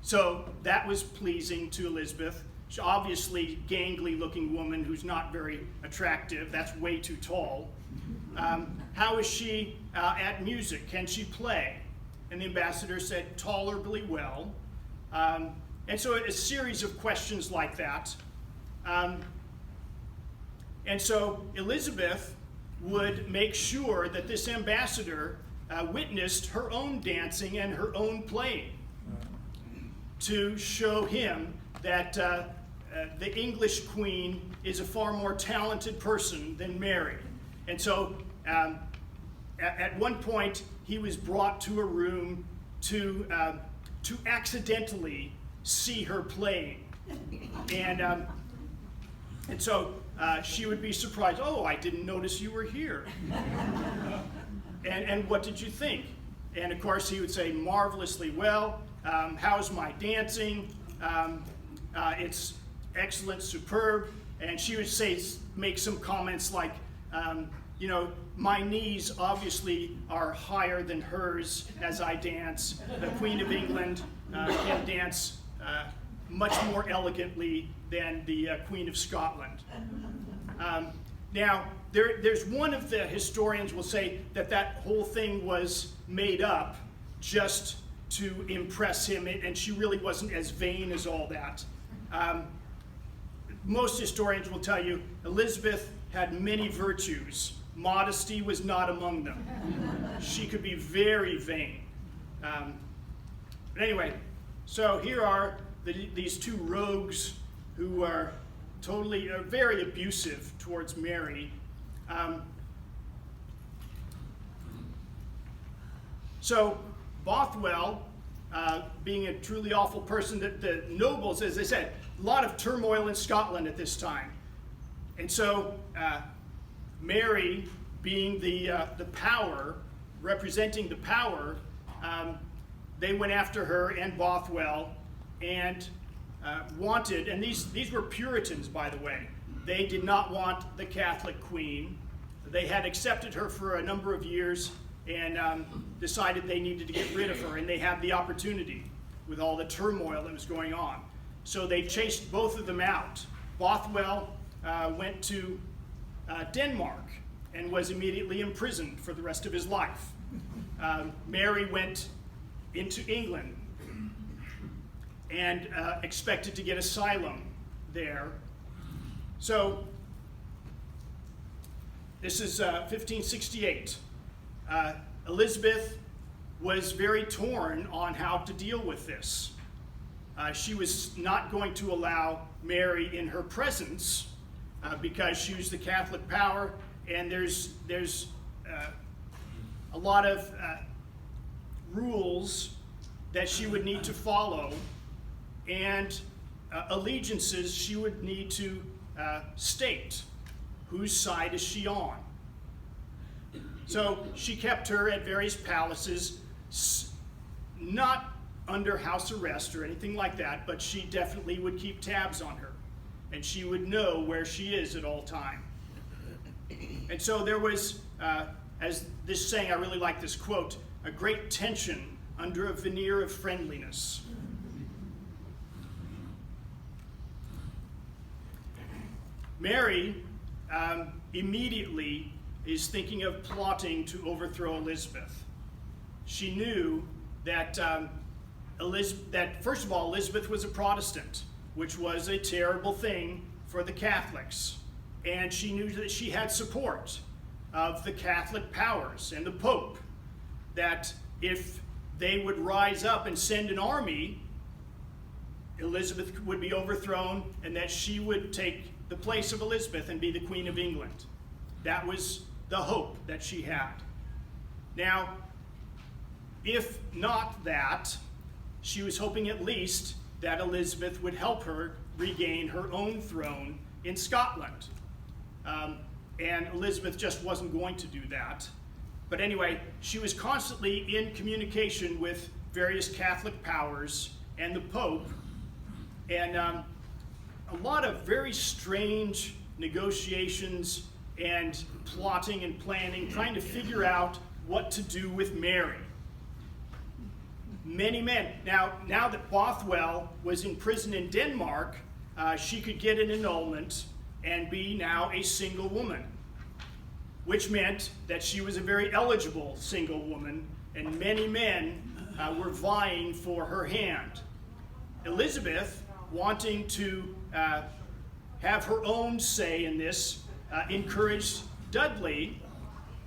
So that was pleasing to Elizabeth. She's obviously gangly looking woman who's not very attractive. That's way too tall. How is she at music? Can she play? And the ambassador said tolerably well. And so a series of questions like that. And so Elizabeth would make sure that this ambassador witnessed her own dancing and her own playing to show him that the English queen is a far more talented person than Mary. And so at one point, he was brought to a room to accidentally see her playing. And so she would be surprised, "Oh, I didn't notice you were here." And what did you think? And of course, he would say, "Marvelously well. How's my dancing? It's excellent, superb." And she would make some comments like, "My knees obviously are higher than hers as I dance. The Queen of England can dance much more elegantly than the Queen of Scotland." Now, there's one of the historians will say that whole thing was made up just to impress him, and she really wasn't as vain as all that. Most historians will tell you Elizabeth had many virtues. Modesty was not among them. She could be very vain. But anyway, so here are these two rogues who are very abusive towards Mary. So Bothwell, being a truly awful person, the nobles, as they said, a lot of turmoil in Scotland at this time. And so Mary, being the power, representing the power, they went after her and Bothwell and wanted, and these were Puritans, by the way. They did not want the Catholic queen. They had accepted her for a number of years and decided they needed to get rid of her, and they had the opportunity with all the turmoil that was going on. So they chased both of them out. Bothwell went to Denmark and was immediately imprisoned for the rest of his life. Mary went into England and expected to get asylum there. So this is 1568. Elizabeth was very torn on how to deal with this. She was not going to allow Mary in her presence because she was the Catholic power, and there's a lot of rules that she would need to follow, and allegiances she would need to state. Whose side is she on? So she kept her at various palaces, not under house arrest or anything like that, but she definitely would keep tabs on her, and she would know where she is at all time. And so there was, as this saying, I really like this quote, a great tension under a veneer of friendliness. Mary immediately is thinking of plotting to overthrow Elizabeth. She knew that, first of all, Elizabeth was a Protestant, which was a terrible thing for the Catholics. And she knew that she had support of the Catholic powers and the Pope, that if they would rise up and send an army, Elizabeth would be overthrown, and that she would take the place of Elizabeth and be the Queen of England. That was the hope that she had. Now, if not that, she was hoping at least that Elizabeth would help her regain her own throne in Scotland. And Elizabeth just wasn't going to do that. But anyway, she was constantly in communication with various Catholic powers and the Pope, and a lot of very strange negotiations and plotting and planning, trying to figure out what to do with Mary. Many men. Now that Bothwell was in prison in Denmark, she could get an annulment and be now a single woman, which meant that she was a very eligible single woman, and many men were vying for her hand. Elizabeth, wanting to have her own say in this, encouraged Dudley,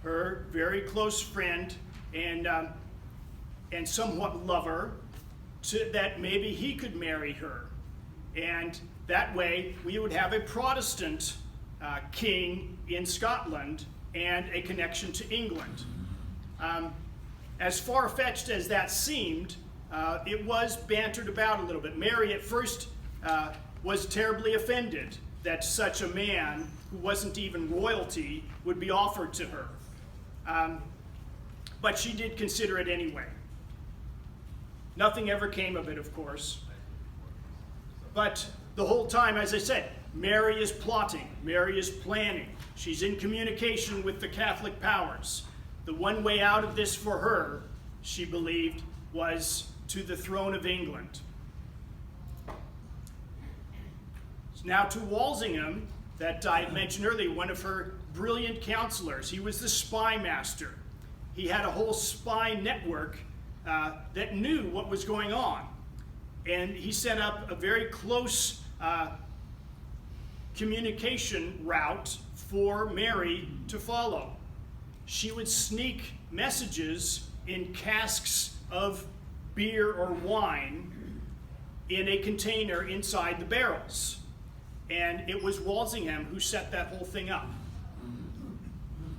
her very close friend and somewhat lover, that maybe he could marry her. And that way we would have a Protestant king in Scotland and a connection to England. As far-fetched as that seemed, it was bantered about a little bit. Mary at first was terribly offended that such a man who wasn't even royalty would be offered to her. But she did consider it anyway. Nothing ever came of it, of course. But the whole time, as I said, Mary is plotting, Mary is planning. She's in communication with the Catholic powers. The one way out of this for her, she believed, was to the throne of England. Now to Walsingham, that I had mentioned earlier, one of her brilliant counselors. He was the spy master. He had a whole spy network that knew what was going on. And he set up a very close communication route for Mary to follow. She would sneak messages in casks of beer or wine in a container inside the barrels. And it was Walsingham who set that whole thing up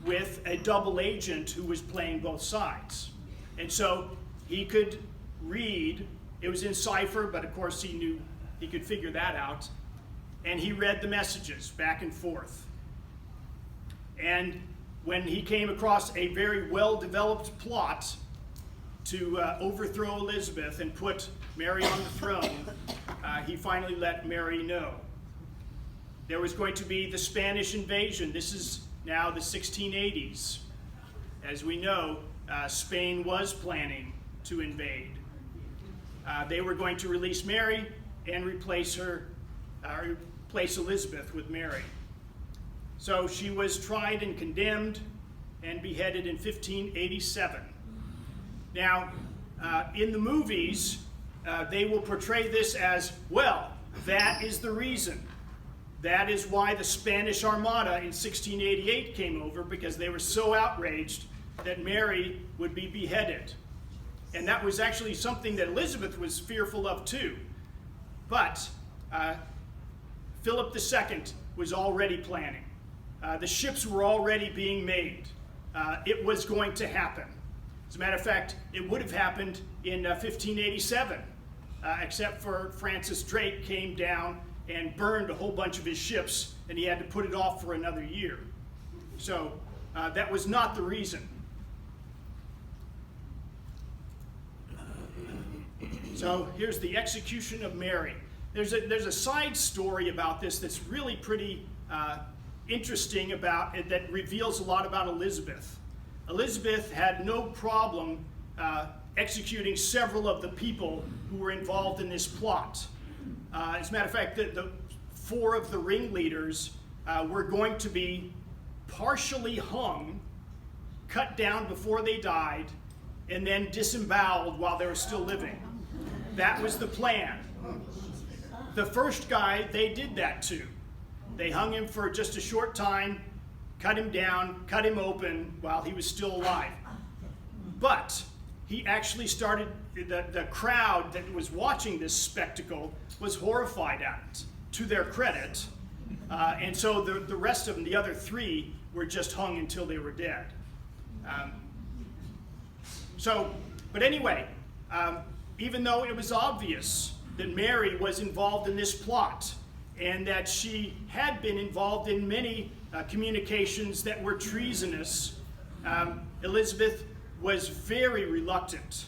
with a double agent who was playing both sides. And so he could read, it was in cipher, but of course he knew he could figure that out. And he read the messages back and forth. And when he came across a very well-developed plot to overthrow Elizabeth and put Mary on the throne, he finally let Mary know. There was going to be the Spanish invasion. This is now the 1680s. As we know, Spain was planning to invade. They were going to release Mary and replace Elizabeth with Mary. So she was tried and condemned and beheaded in 1587. Now, in the movies, they will portray this as, well, that is the reason. That is why the Spanish Armada in 1688 came over, because they were so outraged that Mary would be beheaded. And that was actually something that Elizabeth was fearful of too. But Philip II was already planning. The ships were already being made. It was going to happen. As a matter of fact, it would have happened in 1587 except for Francis Drake, came down and burned a whole bunch of his ships, and he had to put it off for another year. So that was not the reason. So here's the execution of Mary. There's a side story about this that's really pretty interesting about it, that reveals a lot about Elizabeth. Elizabeth had no problem executing several of the people who were involved in this plot. As a matter of fact, the 4 of the ringleaders were going to be partially hung, cut down before they died, and then disemboweled while they were still living. That was the plan. The first guy, they did that to. They hung him for just a short time, cut him down, cut him open while he was still alive. But he actually started, the crowd that was watching this spectacle was horrified at it, to their credit. And so the rest of them, the other 3, were just hung until they were dead. But anyway, even though it was obvious that Mary was involved in this plot and that she had been involved in many communications that were treasonous, Elizabeth was very reluctant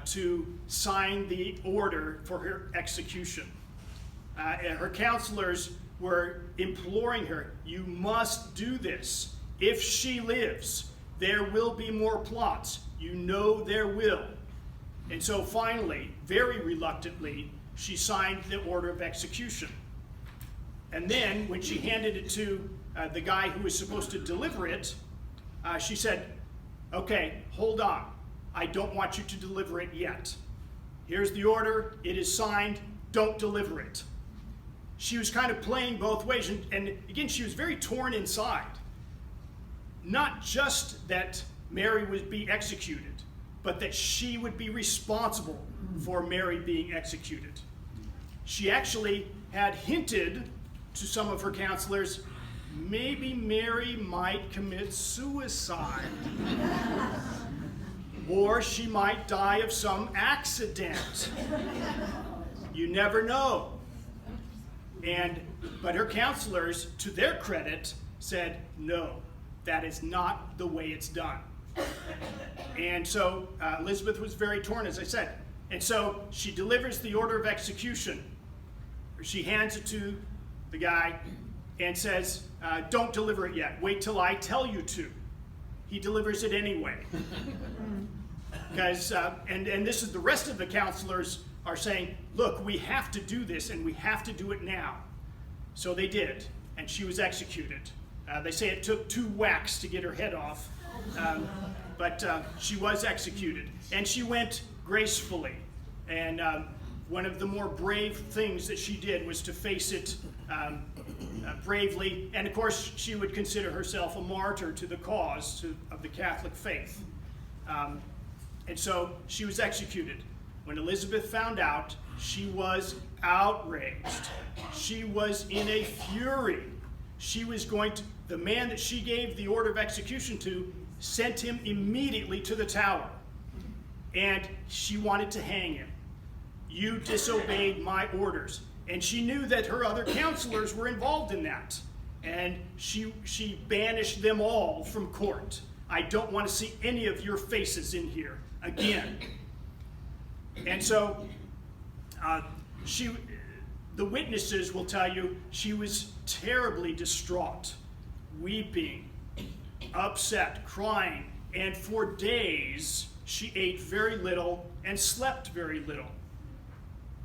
to sign the order for her execution. Her counselors were imploring her, "You must do this. If she lives, there will be more plots. You know there will." And so finally, very reluctantly, she signed the order of execution. And then when she handed it to the guy who was supposed to deliver it, she said, "Okay, hold on. I don't want you to deliver it yet. Here's the order. It is signed. Don't deliver it." She was kind of playing both ways. And again, she was very torn inside. Not just that Mary would be executed, but that she would be responsible for Mary being executed. She actually had hinted to some of her counselors, maybe Mary might commit suicide. Or she might die of some accident. You never know. But her counselors, to their credit, said, "No, that is not the way it's done." And so Elizabeth was very torn, as I said. And so she delivers the order of execution. She hands it to the guy and says, "Don't deliver it yet. Wait till I tell you to." He delivers it anyway. Because, and this is the rest of the counselors are saying, "Look, we have to do this, and we have to do it now." So they did, and she was executed. They say it took 2 whacks to get her head off, but she was executed. And she went gracefully. And one of the more brave things that she did was to face it bravely. And of course, she would consider herself a martyr to the cause of the Catholic faith. And so she was executed. When Elizabeth found out, she was outraged. She was in a fury. She was the man that she gave the order of execution to sent him immediately to the tower. And she wanted to hang him. "You disobeyed my orders." And she knew that her other counselors were involved in that. And she banished them all from court. "I don't want to see any of your faces in here again." And so the witnesses will tell you she was terribly distraught, weeping, upset, crying, and for days she ate very little and slept very little.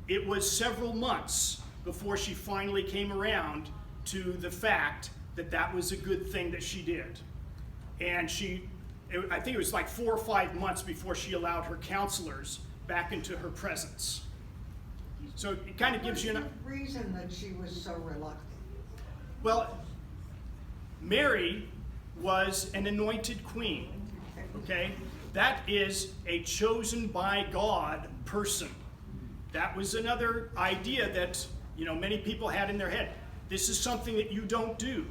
It was several months before she finally came around to the fact that that was a good thing that she did. And I think it was like 4 or 5 months before she allowed her counselors back into her presence. So it kind of gives you the reason that she was so reluctant? Well, Mary was an anointed queen, okay? That is a chosen by God person. That was another idea that, many people had in their head. This is something that you don't do.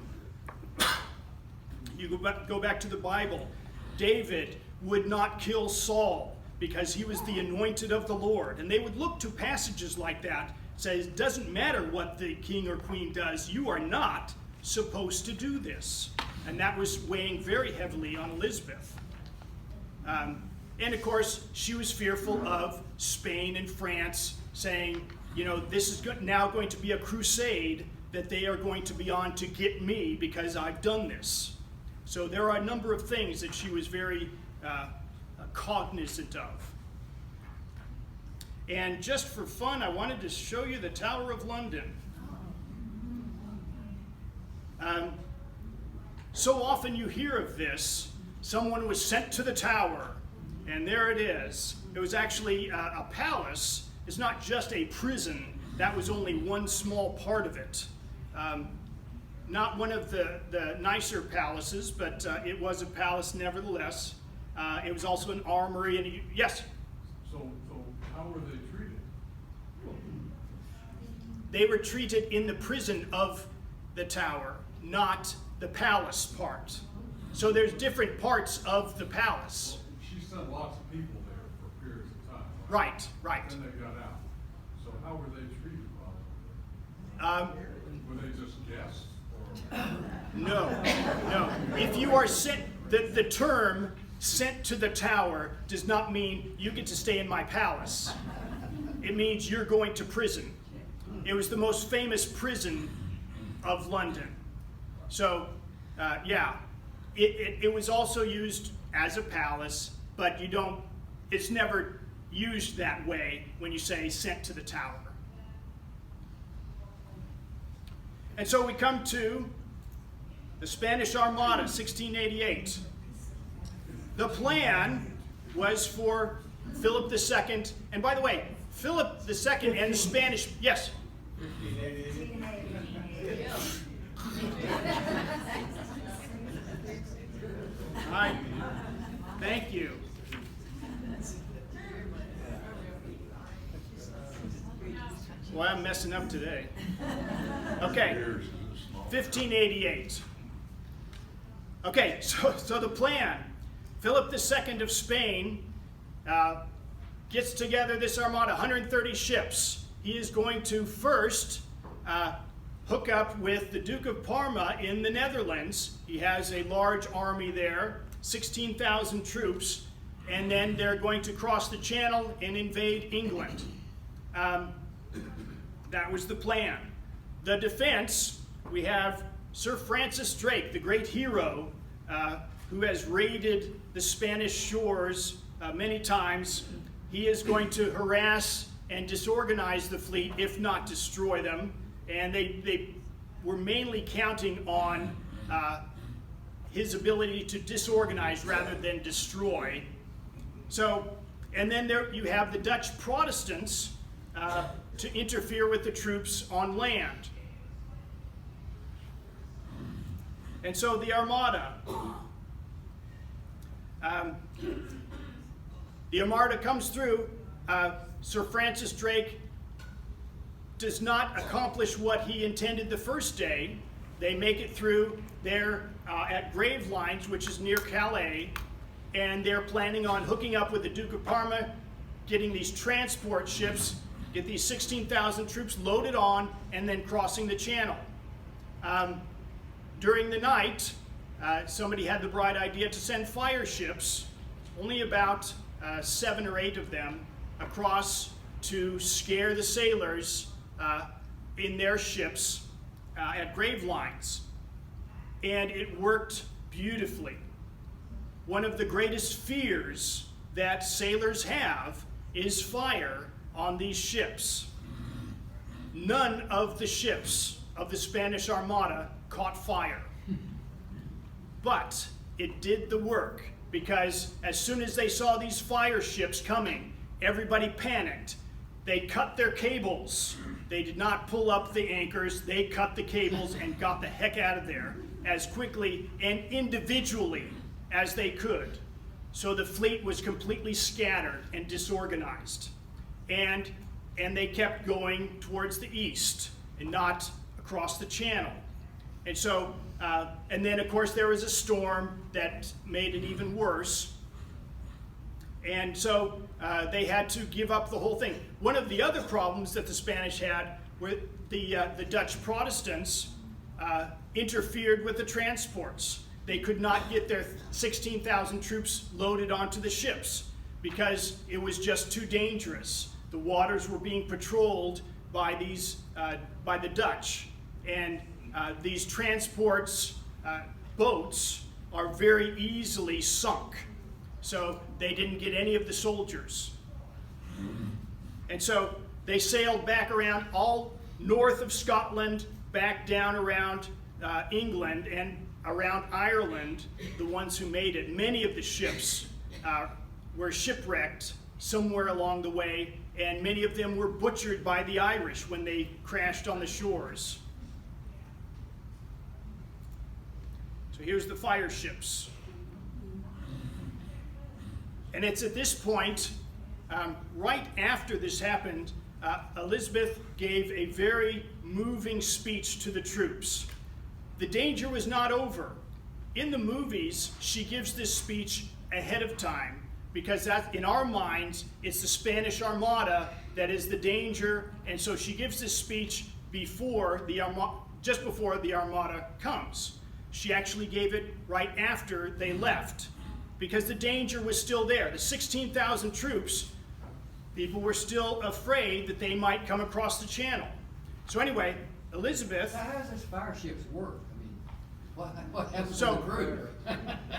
You go back to the Bible. David would not kill Saul because he was the anointed of the Lord. And they would look to passages like that, say, it doesn't matter what the king or queen does, you are not supposed to do this. And that was weighing very heavily on Elizabeth. And of course, she was fearful of Spain and France saying, you know, this is now going to be a crusade that they are going to be on to get me because I've done this. So there are a number of things that she was very cognizant of. And just for fun, I wanted to show you the Tower of London. So often you hear of this. Someone was sent to the tower, and there it is. It was actually a palace. It's not just a prison. That was only one small part of it. Not one of the nicer palaces, but it was a palace nevertheless. It was also an armory. And yes? So how were they treated? They were treated in the prison of the tower, not the palace part. So there's different parts of the palace. She sent lots of people there for periods of time. Right. Then they got out. So how were they treated while they were there? Were they just guests? No. If you are sent, the term sent to the tower does not mean you get to stay in my palace. It means you're going to prison. It was the most famous prison of London. So, yeah, it was also used as a palace, but it's never used that way when you say sent to the tower. And so we come to the Spanish Armada, 1688. The plan was for Philip II, and by the way, Philip II and the Spanish, yes? Hi. Thank you. Well, I'm messing up today. Okay, 1588. Okay, so the plan. Philip II of Spain gets together this armada, 130 ships. He is going to first hook up with the Duke of Parma in the Netherlands. He has a large army there, 16,000 troops, and then they're going to cross the channel and invade England. That was the plan. The defense, we have Sir Francis Drake, the great hero, who has raided the Spanish shores many times. He is going to harass and disorganize the fleet, if not destroy them. And they were mainly counting on his ability to disorganize rather than destroy. So, and then there you have the Dutch Protestants to interfere with the troops on land. And so the Armada. The Armada comes through. Sir Francis Drake does not accomplish what he intended the first day. They make it through there at Gravelines, which is near Calais, and they're planning on hooking up with the Duke of Parma, getting these transport ships, get these 16,000 troops loaded on, and then crossing the channel. During the night, somebody had the bright idea to send fire ships, only about 7 or 8 of them, across to scare the sailors in their ships at Gravelines. And it worked beautifully. One of the greatest fears that sailors have is fire on these ships. None of the ships of the Spanish Armada caught fire. But it did the work, because as soon as they saw these fire ships coming, everybody panicked. They cut their cables. They did not pull up the anchors. They cut the cables and got the heck out of there as quickly and individually as they could. So the fleet was completely scattered and disorganized. And they kept going towards the east and not across the channel. And so, and then of course there was a storm that made it even worse. And so they had to give up the whole thing. One of the other problems that the Spanish had were the Dutch Protestants interfered with the transports. They could not get their 16,000 troops loaded onto the ships because it was just too dangerous. The waters were being patrolled by the Dutch, and these transports, boats, are very easily sunk. So they didn't get any of the soldiers. And so they sailed back around all north of Scotland, back down around England and around Ireland, the ones who made it. Many of the ships were shipwrecked somewhere along the way, and many of them were butchered by the Irish when they crashed on the shores. So here's the fire ships. And it's at this point, right after this happened, Elizabeth gave a very moving speech to the troops. The danger was not over. In the movies, she gives this speech ahead of time, because that, in our minds, it's the Spanish Armada that is the danger, and so she gives this speech just before the Armada comes. She actually gave it right after they left, because the danger was still there. The 16,000 troops, people were still afraid that they might come across the channel. So anyway, Elizabeth... So how does this fire ships work? I mean, what happens to So, the crew?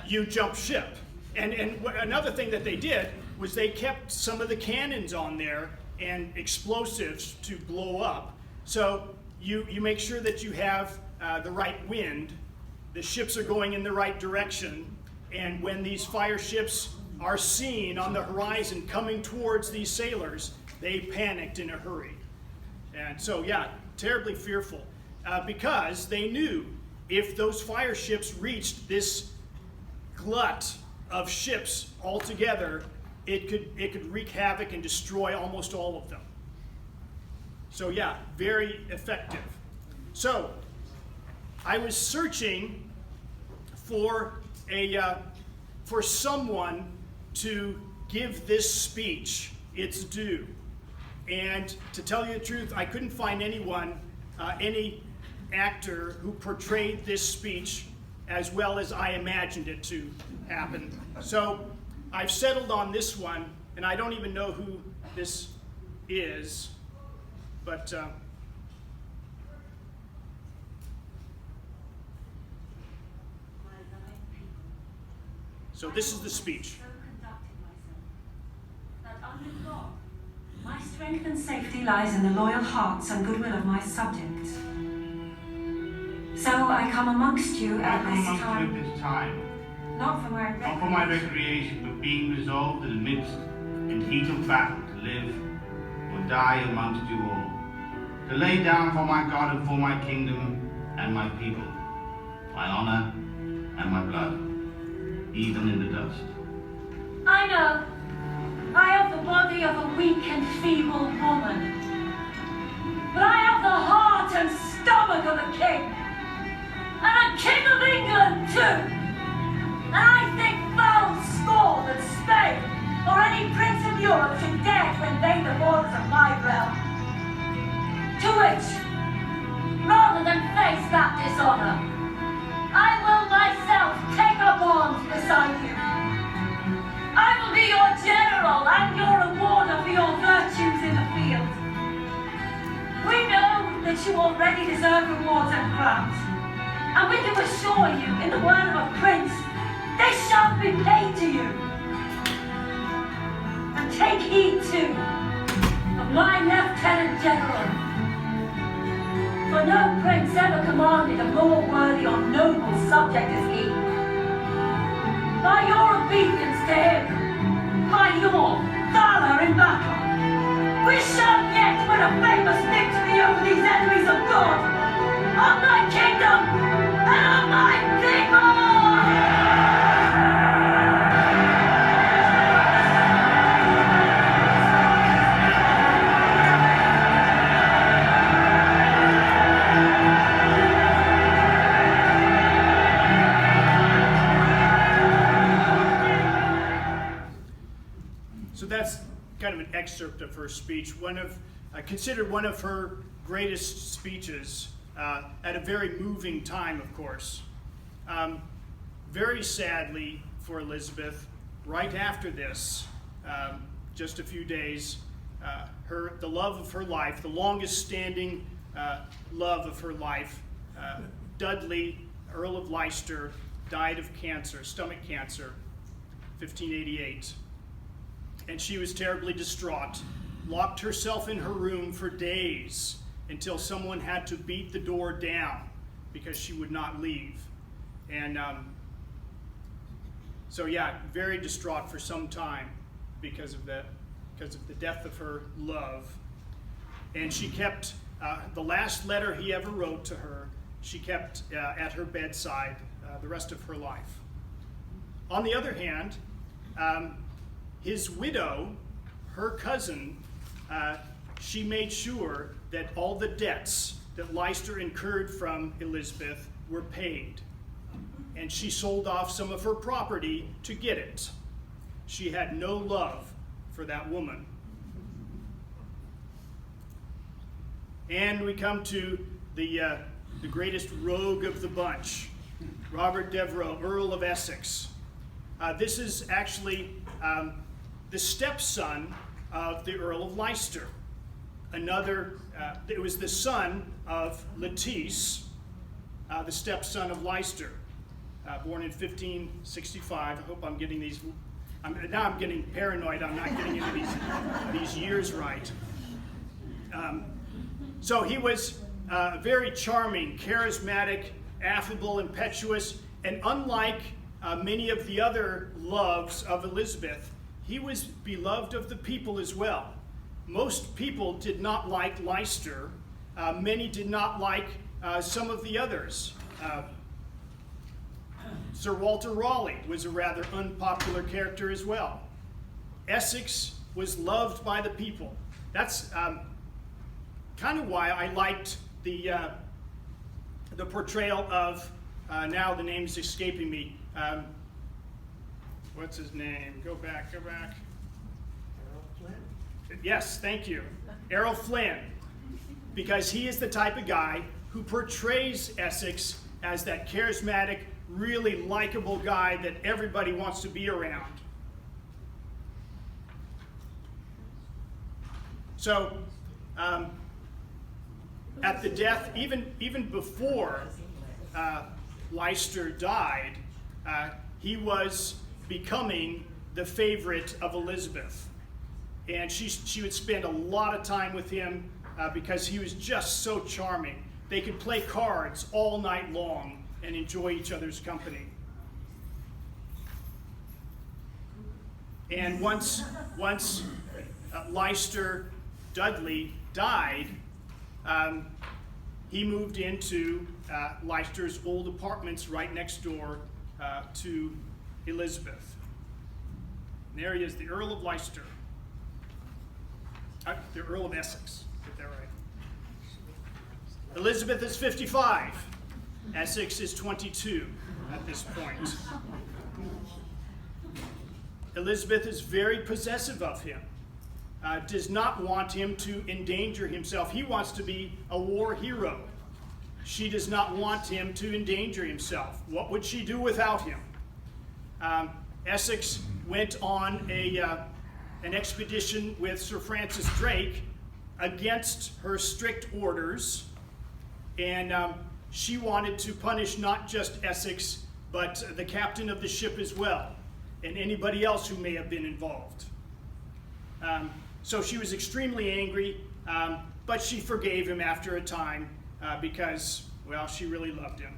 you jump ship. And another thing that they did was they kept some of the cannons on there and explosives to blow up. So you make sure that you have the right wind, the ships are going in the right direction, and when these fire ships are seen on the horizon coming towards these sailors, they panicked in a hurry. And so, yeah, terribly fearful, because they knew if those fire ships reached this glut of ships all together, it could wreak havoc and destroy almost all of them. So yeah, very effective. So I was searching for someone to give this speech its due. And to tell you the truth, I couldn't find anyone, any actor who portrayed this speech as well as I imagined it to happen. So I've settled on this one, and I don't even know who this is, but so this is the speech. My strength and safety lies in the loyal hearts and goodwill of my subjects. So I come amongst you at this time, not for my recreation, but being resolved in the midst and heat of battle to live or die amongst you all, to lay down for my God and for my kingdom and my people, my honor and my blood, even in the dust. I know. I have the body of a weak and feeble woman, but I have the heart and stomach of a king, and a king of England too. And I think foul scorn that Spain or any prince of Europe should dare to invade the borders of my realm. To which, rather than face that dishonor, I will myself take up arms beside you. I will be your general and your rewarder for your virtues in the field. We know that you already deserve rewards and crowns, and we can assure you, in the word of a prince, they shall be paid to you. And take heed too of my lieutenant general, for no prince ever commanded a more worthy or noble subject as he. By your obedience to him, by your valor in battle, we shall yet win a famous victory over these enemies of God, on my kingdom and on my people! excerpt of her speech, considered one of her greatest speeches at a very moving time, of course. Very sadly for Elizabeth, right after this, just a few days, the love of her life, the longest standing love of her life, Dudley, Earl of Leicester, died of cancer, stomach cancer, 1588. And she was terribly distraught, locked herself in her room for days until someone had to beat the door down because she would not leave. And so yeah, very distraught for some time because of the death of her love. And she kept the last letter he ever wrote to her, she kept at her bedside the rest of her life. On the other hand, his widow, her cousin, she made sure that all the debts that Leicester incurred from Elizabeth were paid. And she sold off some of her property to get it. She had no love for that woman. And we come to the greatest rogue of the bunch, Robert Devereux, Earl of Essex. This is actually the stepson of the Earl of Leicester. It was the son of Lettice, the stepson of Leicester, born in 1565. I hope I'm getting these. Now I'm getting paranoid. I'm not getting into these years right. So he was very charming, charismatic, affable, impetuous, and unlike many of the other loves of Elizabeth, he was beloved of the people as well. Most people did not like Leicester. Many did not like some of the others. Sir Walter Raleigh was a rather unpopular character as well. Essex was loved by the people. That's kind of why I liked the portrayal of, now the name's escaping me, what's his name? Go back. Earl Flynn? Yes, thank you. Errol Flynn. Because he is the type of guy who portrays Essex as that charismatic, really likable guy that everybody wants to be around. So, at the death, even before Leicester died, he was becoming the favorite of Elizabeth. And she would spend a lot of time with him because he was just so charming. They could play cards all night long and enjoy each other's company. And once Leicester Dudley died, he moved into Leicester's old apartments right next door to Elizabeth. And there he is, the Earl of Leicester. The Earl of Essex, get that right. Elizabeth is 55. Essex is 22 at this point. Elizabeth is very possessive of him. Does not want him to endanger himself. He wants to be a war hero. She does not want him to endanger himself. What would she do without him? Essex went on an expedition with Sir Francis Drake against her strict orders, and she wanted to punish not just Essex, but the captain of the ship as well, and anybody else who may have been involved. So she was extremely angry, but she forgave him after a time because, well, she really loved him.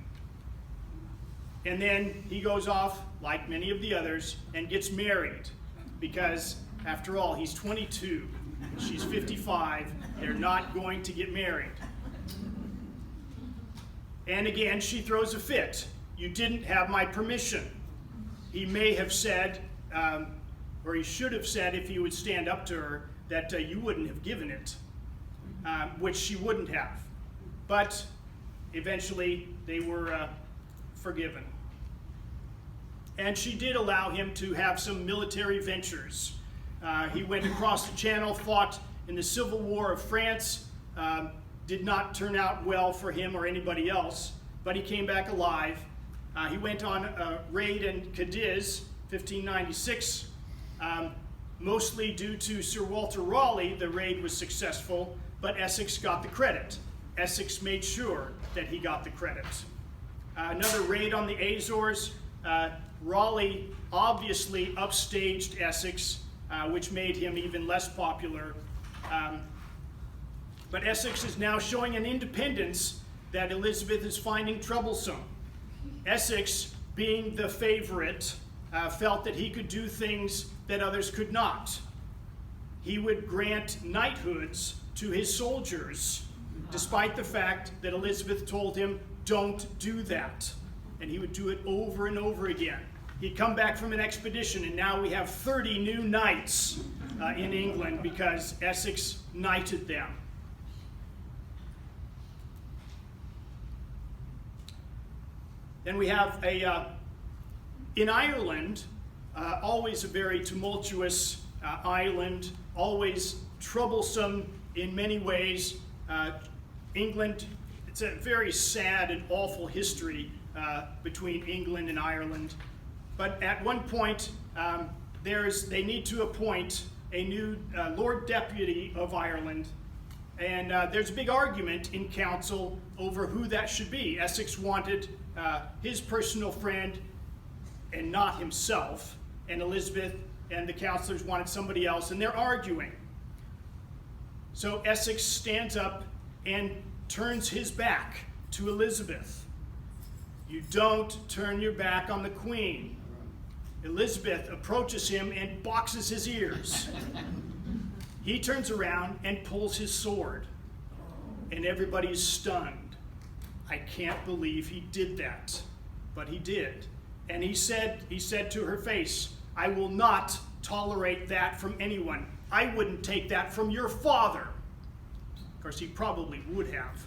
And then he goes off, like many of the others, and gets married because, after all, he's 22, she's 55, they're not going to get married. And again, she throws a fit. You didn't have my permission. He may have said, or he should have said if he would stand up to her, that you wouldn't have given it, which she wouldn't have. But eventually they were forgiven. And she did allow him to have some military ventures. He went across the Channel, fought in the Civil War of France. Did not turn out well for him or anybody else, but he came back alive. He went on a raid in Cadiz, 1596. Mostly due to Sir Walter Raleigh, the raid was successful, but Essex got the credit. Essex made sure that he got the credit. Another raid on the Azores. Raleigh obviously upstaged Essex, which made him even less popular. But Essex is now showing an independence that Elizabeth is finding troublesome. Essex, being the favorite, felt that he could do things that others could not. He would grant knighthoods to his soldiers, despite the fact that Elizabeth told him, don't do that. And he would do it over and over again. He'd come back from an expedition, and now we have 30 new knights in England because Essex knighted them. Then we have in Ireland, always a very tumultuous island, always troublesome in many ways. England, it's a very sad and awful history between England and Ireland. But at one point, they need to appoint a new Lord Deputy of Ireland. And there's a big argument in council over who that should be. Essex wanted his personal friend and not himself, and Elizabeth and the councilors wanted somebody else, and they're arguing. So Essex stands up and turns his back to Elizabeth. You don't turn your back on the Queen. Elizabeth approaches him and boxes his ears. He turns around and pulls his sword, and everybody's stunned. I can't believe he did that, but he did. And he said to her face, I will not tolerate that from anyone. I wouldn't take that from your father. Of course, he probably would have,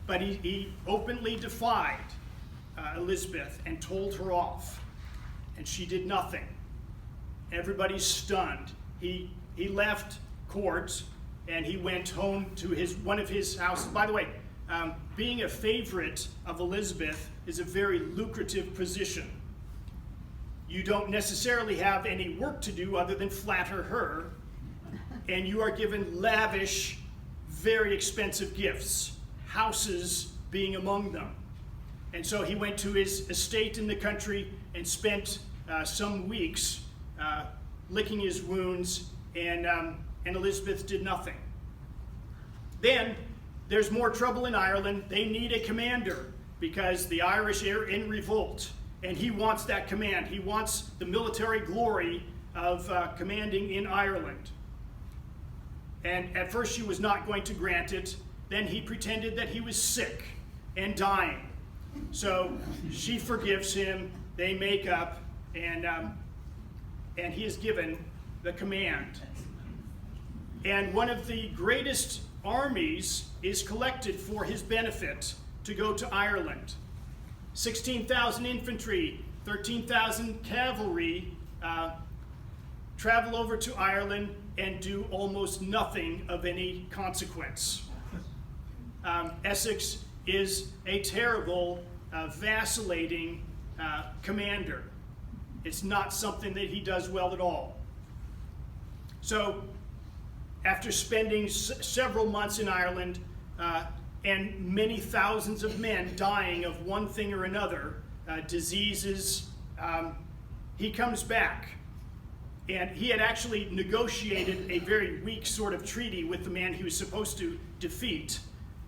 but he openly defied Elizabeth and told her off, and she did nothing. Everybody's stunned. He left court and he went home to one of his houses. By the way, being a favorite of Elizabeth is a very lucrative position. You don't necessarily have any work to do other than flatter her, and you are given lavish, very expensive gifts, houses being among them. And so he went to his estate in the country and spent some weeks licking his wounds, and Elizabeth did nothing. Then there's more trouble in Ireland. They need a commander because the Irish are in revolt, and he wants that command. He wants the military glory of commanding in Ireland. And at first she was not going to grant it. Then he pretended that he was sick and dying. So she forgives him, they make up, and he is given the command. And one of the greatest armies is collected for his benefit to go to Ireland. 16,000 infantry, 13,000 cavalry travel over to Ireland and do almost nothing of any consequence. Essex is a terrible, vacillating commander. It's not something that he does well at all. So, after spending several months in Ireland and many thousands of men dying of one thing or another, diseases, he comes back. And he had actually negotiated a very weak sort of treaty with the man he was supposed to defeat.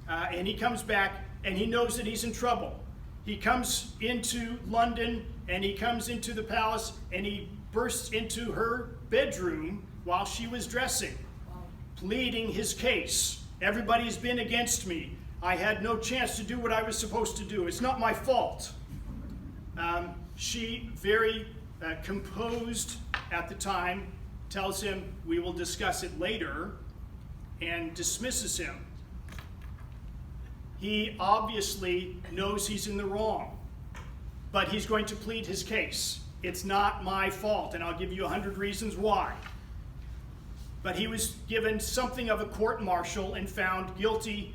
And he comes back and he knows that he's in trouble. He comes into London and he comes into the palace and he bursts into her bedroom while she was dressing, pleading his case. Everybody's been against me. I had no chance to do what I was supposed to do. It's not my fault. She, very composed at the time, tells him, we will discuss it later, and dismisses him. He obviously knows he's in the wrong, but he's going to plead his case. it's not my fault, and I'll give you 100 reasons why. But he was given something of a court-martial and found guilty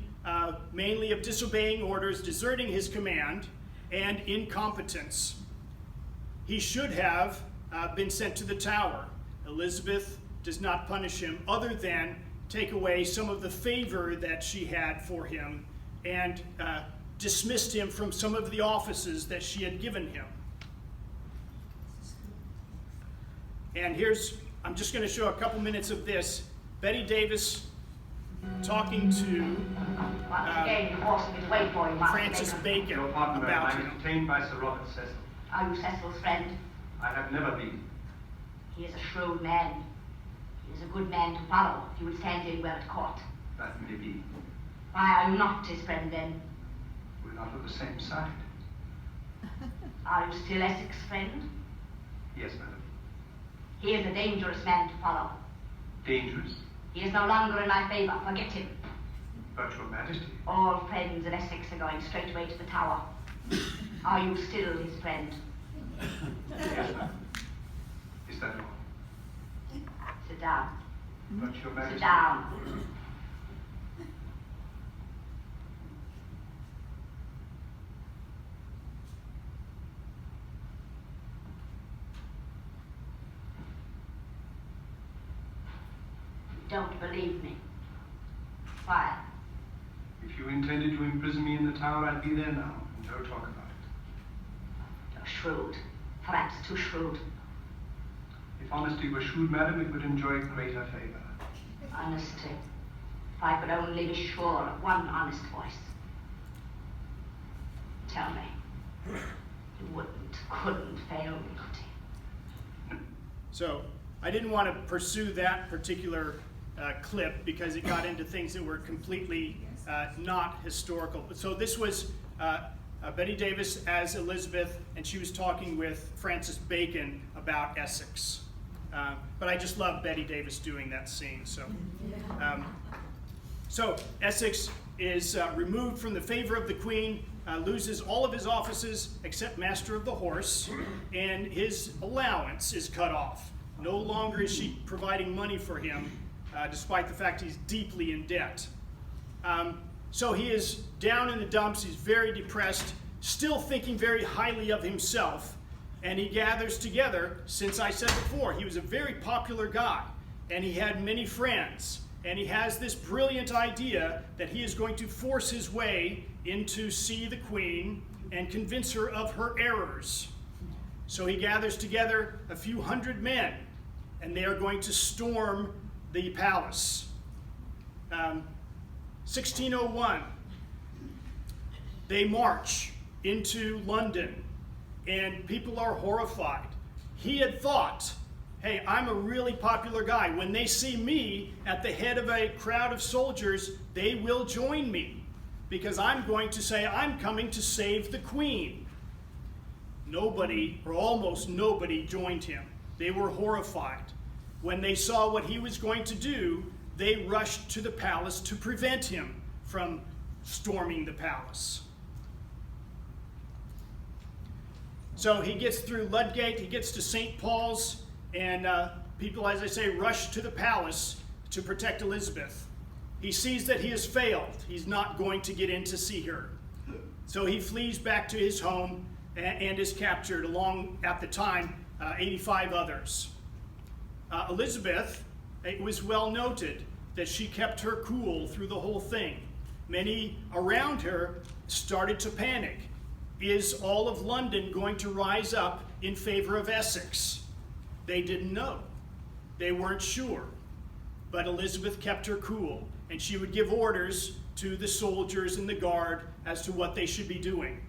mainly of disobeying orders, deserting his command, and incompetence. He should have been sent to the Tower. Elizabeth does not punish him other than take away some of the favor that she had for him and dismissed him from some of the offices that she had given him. And I'm just going to show a couple minutes of this. Betty Davis talking to Francis Bacon Your pardon, madam, about I am him. detained by Sir Robert Cecil. Are you Cecil's friend? I have never been. He is a shrewd man. He is a good man to follow if you would stand in well at court. That may be. Why are you not his friend then? We're not of the same side. Are you still Essex's friend? Yes, madam. He is a dangerous man to follow. Dangerous. He is no longer in my favor. Forget him. But your majesty. All friends in Essex are going straight away to the Tower. Are you still his friend? Yes, madam. Is that all? Sit down. But your majesty. Sit down. You don't believe me. Why? If you intended to imprison me in the Tower, I'd be there now. And no talk about it. You're shrewd. Perhaps too shrewd. If honesty were shrewd, madam, it would enjoy greater favor. Honesty. If I could only be sure of one honest voice. Tell me. You couldn't fail me, could you? So I didn't want to pursue that particular clip because it got into things that were completely not historical. So this was Betty Davis as Elizabeth, and she was talking with Francis Bacon about Essex. But I just love Betty Davis doing that scene. So Essex is removed from the favor of the Queen, loses all of his offices except Master of the Horse, and his allowance is cut off. No longer is she providing money for him, despite the fact he's deeply in debt. So he is down in the dumps, he's very depressed, still thinking very highly of himself, and he gathers together, since I said before, he was a very popular guy, and he had many friends, and he has this brilliant idea that he is going to force his way in to see the Queen and convince her of her errors. So he gathers together a few hundred men, and they are going to storm the palace. 1601, they march into London, and people are horrified. He had thought, hey, I'm a really popular guy. When they see me at the head of a crowd of soldiers, they will join me, because I'm going to say I'm coming to save the Queen. Nobody, or almost nobody, joined him. They were horrified. When they saw what he was going to do, they rushed to the palace to prevent him from storming the palace. So he gets through Ludgate, he gets to St. Paul's, and people, as I say, rush to the palace to protect Elizabeth. He sees that he has failed. He's not going to get in to see her. So he flees back to his home and is captured, along, at the time, 85 others. Elizabeth, it was well noted that she kept her cool through the whole thing. Many around her started to panic. Is all of London going to rise up in favor of Essex? They didn't know. They weren't sure. But Elizabeth kept her cool, and she would give orders to the soldiers and the guard as to what they should be doing.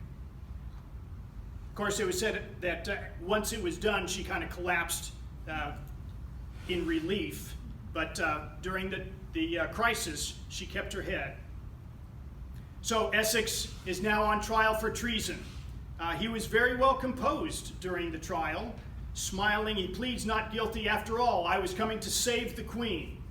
Of course, it was said that once it was done, she kind of collapsed in relief, but during the crisis, she kept her head. So Essex is now on trial for treason. He was very well composed during the trial, smiling. He pleads not guilty. After all, I was coming to save the Queen.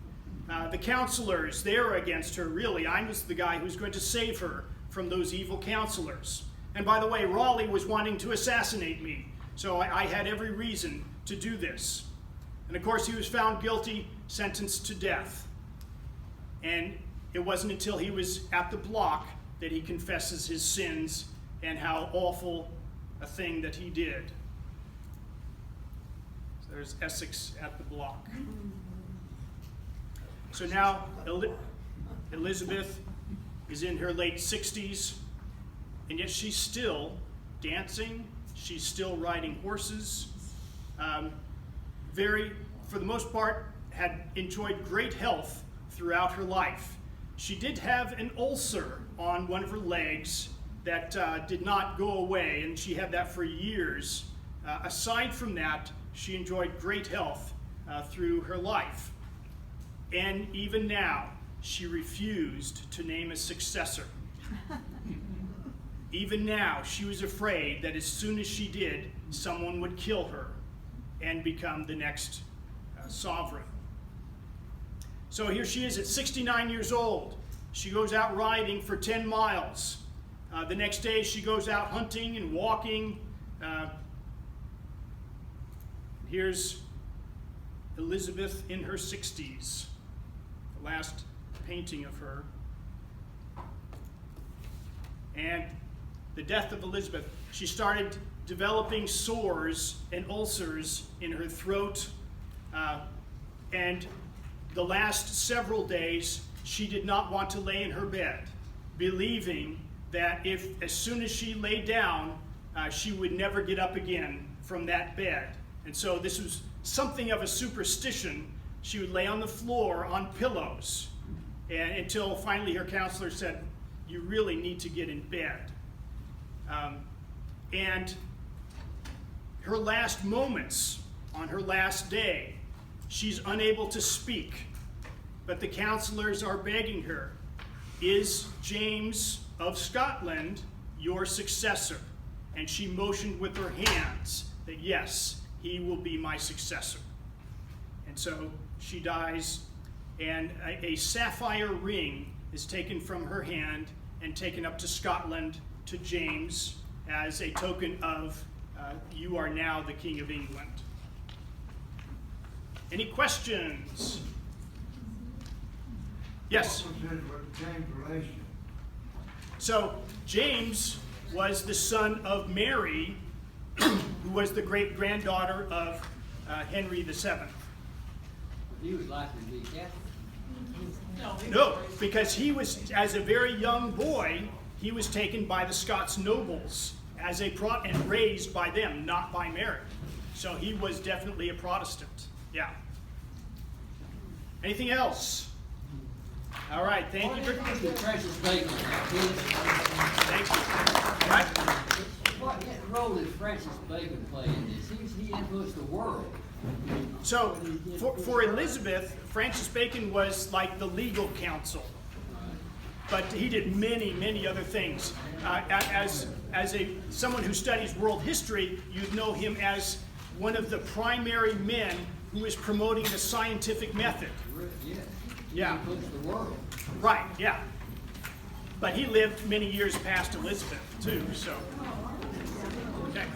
The councilors, they're against her. Really, I was the guy who's going to save her from those evil councilors. And by the way, Raleigh was wanting to assassinate me. So I had every reason to do this. And of course, he was found guilty, sentenced to death. And it wasn't until he was at the block that he confesses his sins and how awful a thing that he did. So there's Essex at the block. So now Elizabeth is in her late 60s, and yet she's still dancing, she's still riding horses, for the most part, had enjoyed great health throughout her life. She did have an ulcer on one of her legs that did not go away, and she had that for years. Aside from that, she enjoyed great health through her life. And even now, she refused to name a successor. Even now, she was afraid that as soon as she did, someone would kill her and become the next sovereign. So here she is at 69 years old. She goes out riding for 10 miles. The next day, she goes out hunting and walking. Here's Elizabeth in her 60s, the last painting of her. And the death of Elizabeth, she started developing sores and ulcers in her throat. And the last several days, she did not want to lay in her bed, believing that if, as soon as she lay down, she would never get up again from that bed. And so this was something of a superstition. She would lay on the floor on pillows, and until finally her counselor said, "You really need to get in bed." And her last moments, on her last day, she's unable to speak, but the counselors are begging her, "Is James of Scotland your successor?" And she motioned with her hands that yes, he will be my successor. And so she dies, and a sapphire ring is taken from her hand and taken up to Scotland to James as a token of you are now the King of England. Any questions? Yes? What was James' relation? So James was the son of Mary, who was the great-granddaughter of Henry VII. He was likely to be Catholic. No, because he was, as a very young boy, he was taken by the Scots nobles as and raised by them, not by Mary. So he was definitely a Protestant. Yeah. Anything else? All right, thank you. Francis Bacon. Thank you. Right? What role did Francis Bacon play in this? He influenced the world. So for Elizabeth, Francis Bacon was like the legal counsel. But he did many, many other things. As someone who studies world history, you'd know him as one of the primary men who was promoting the scientific method. Yeah. He influenced the world. Right, yeah. But he lived many years past Elizabeth, too, so. Okay.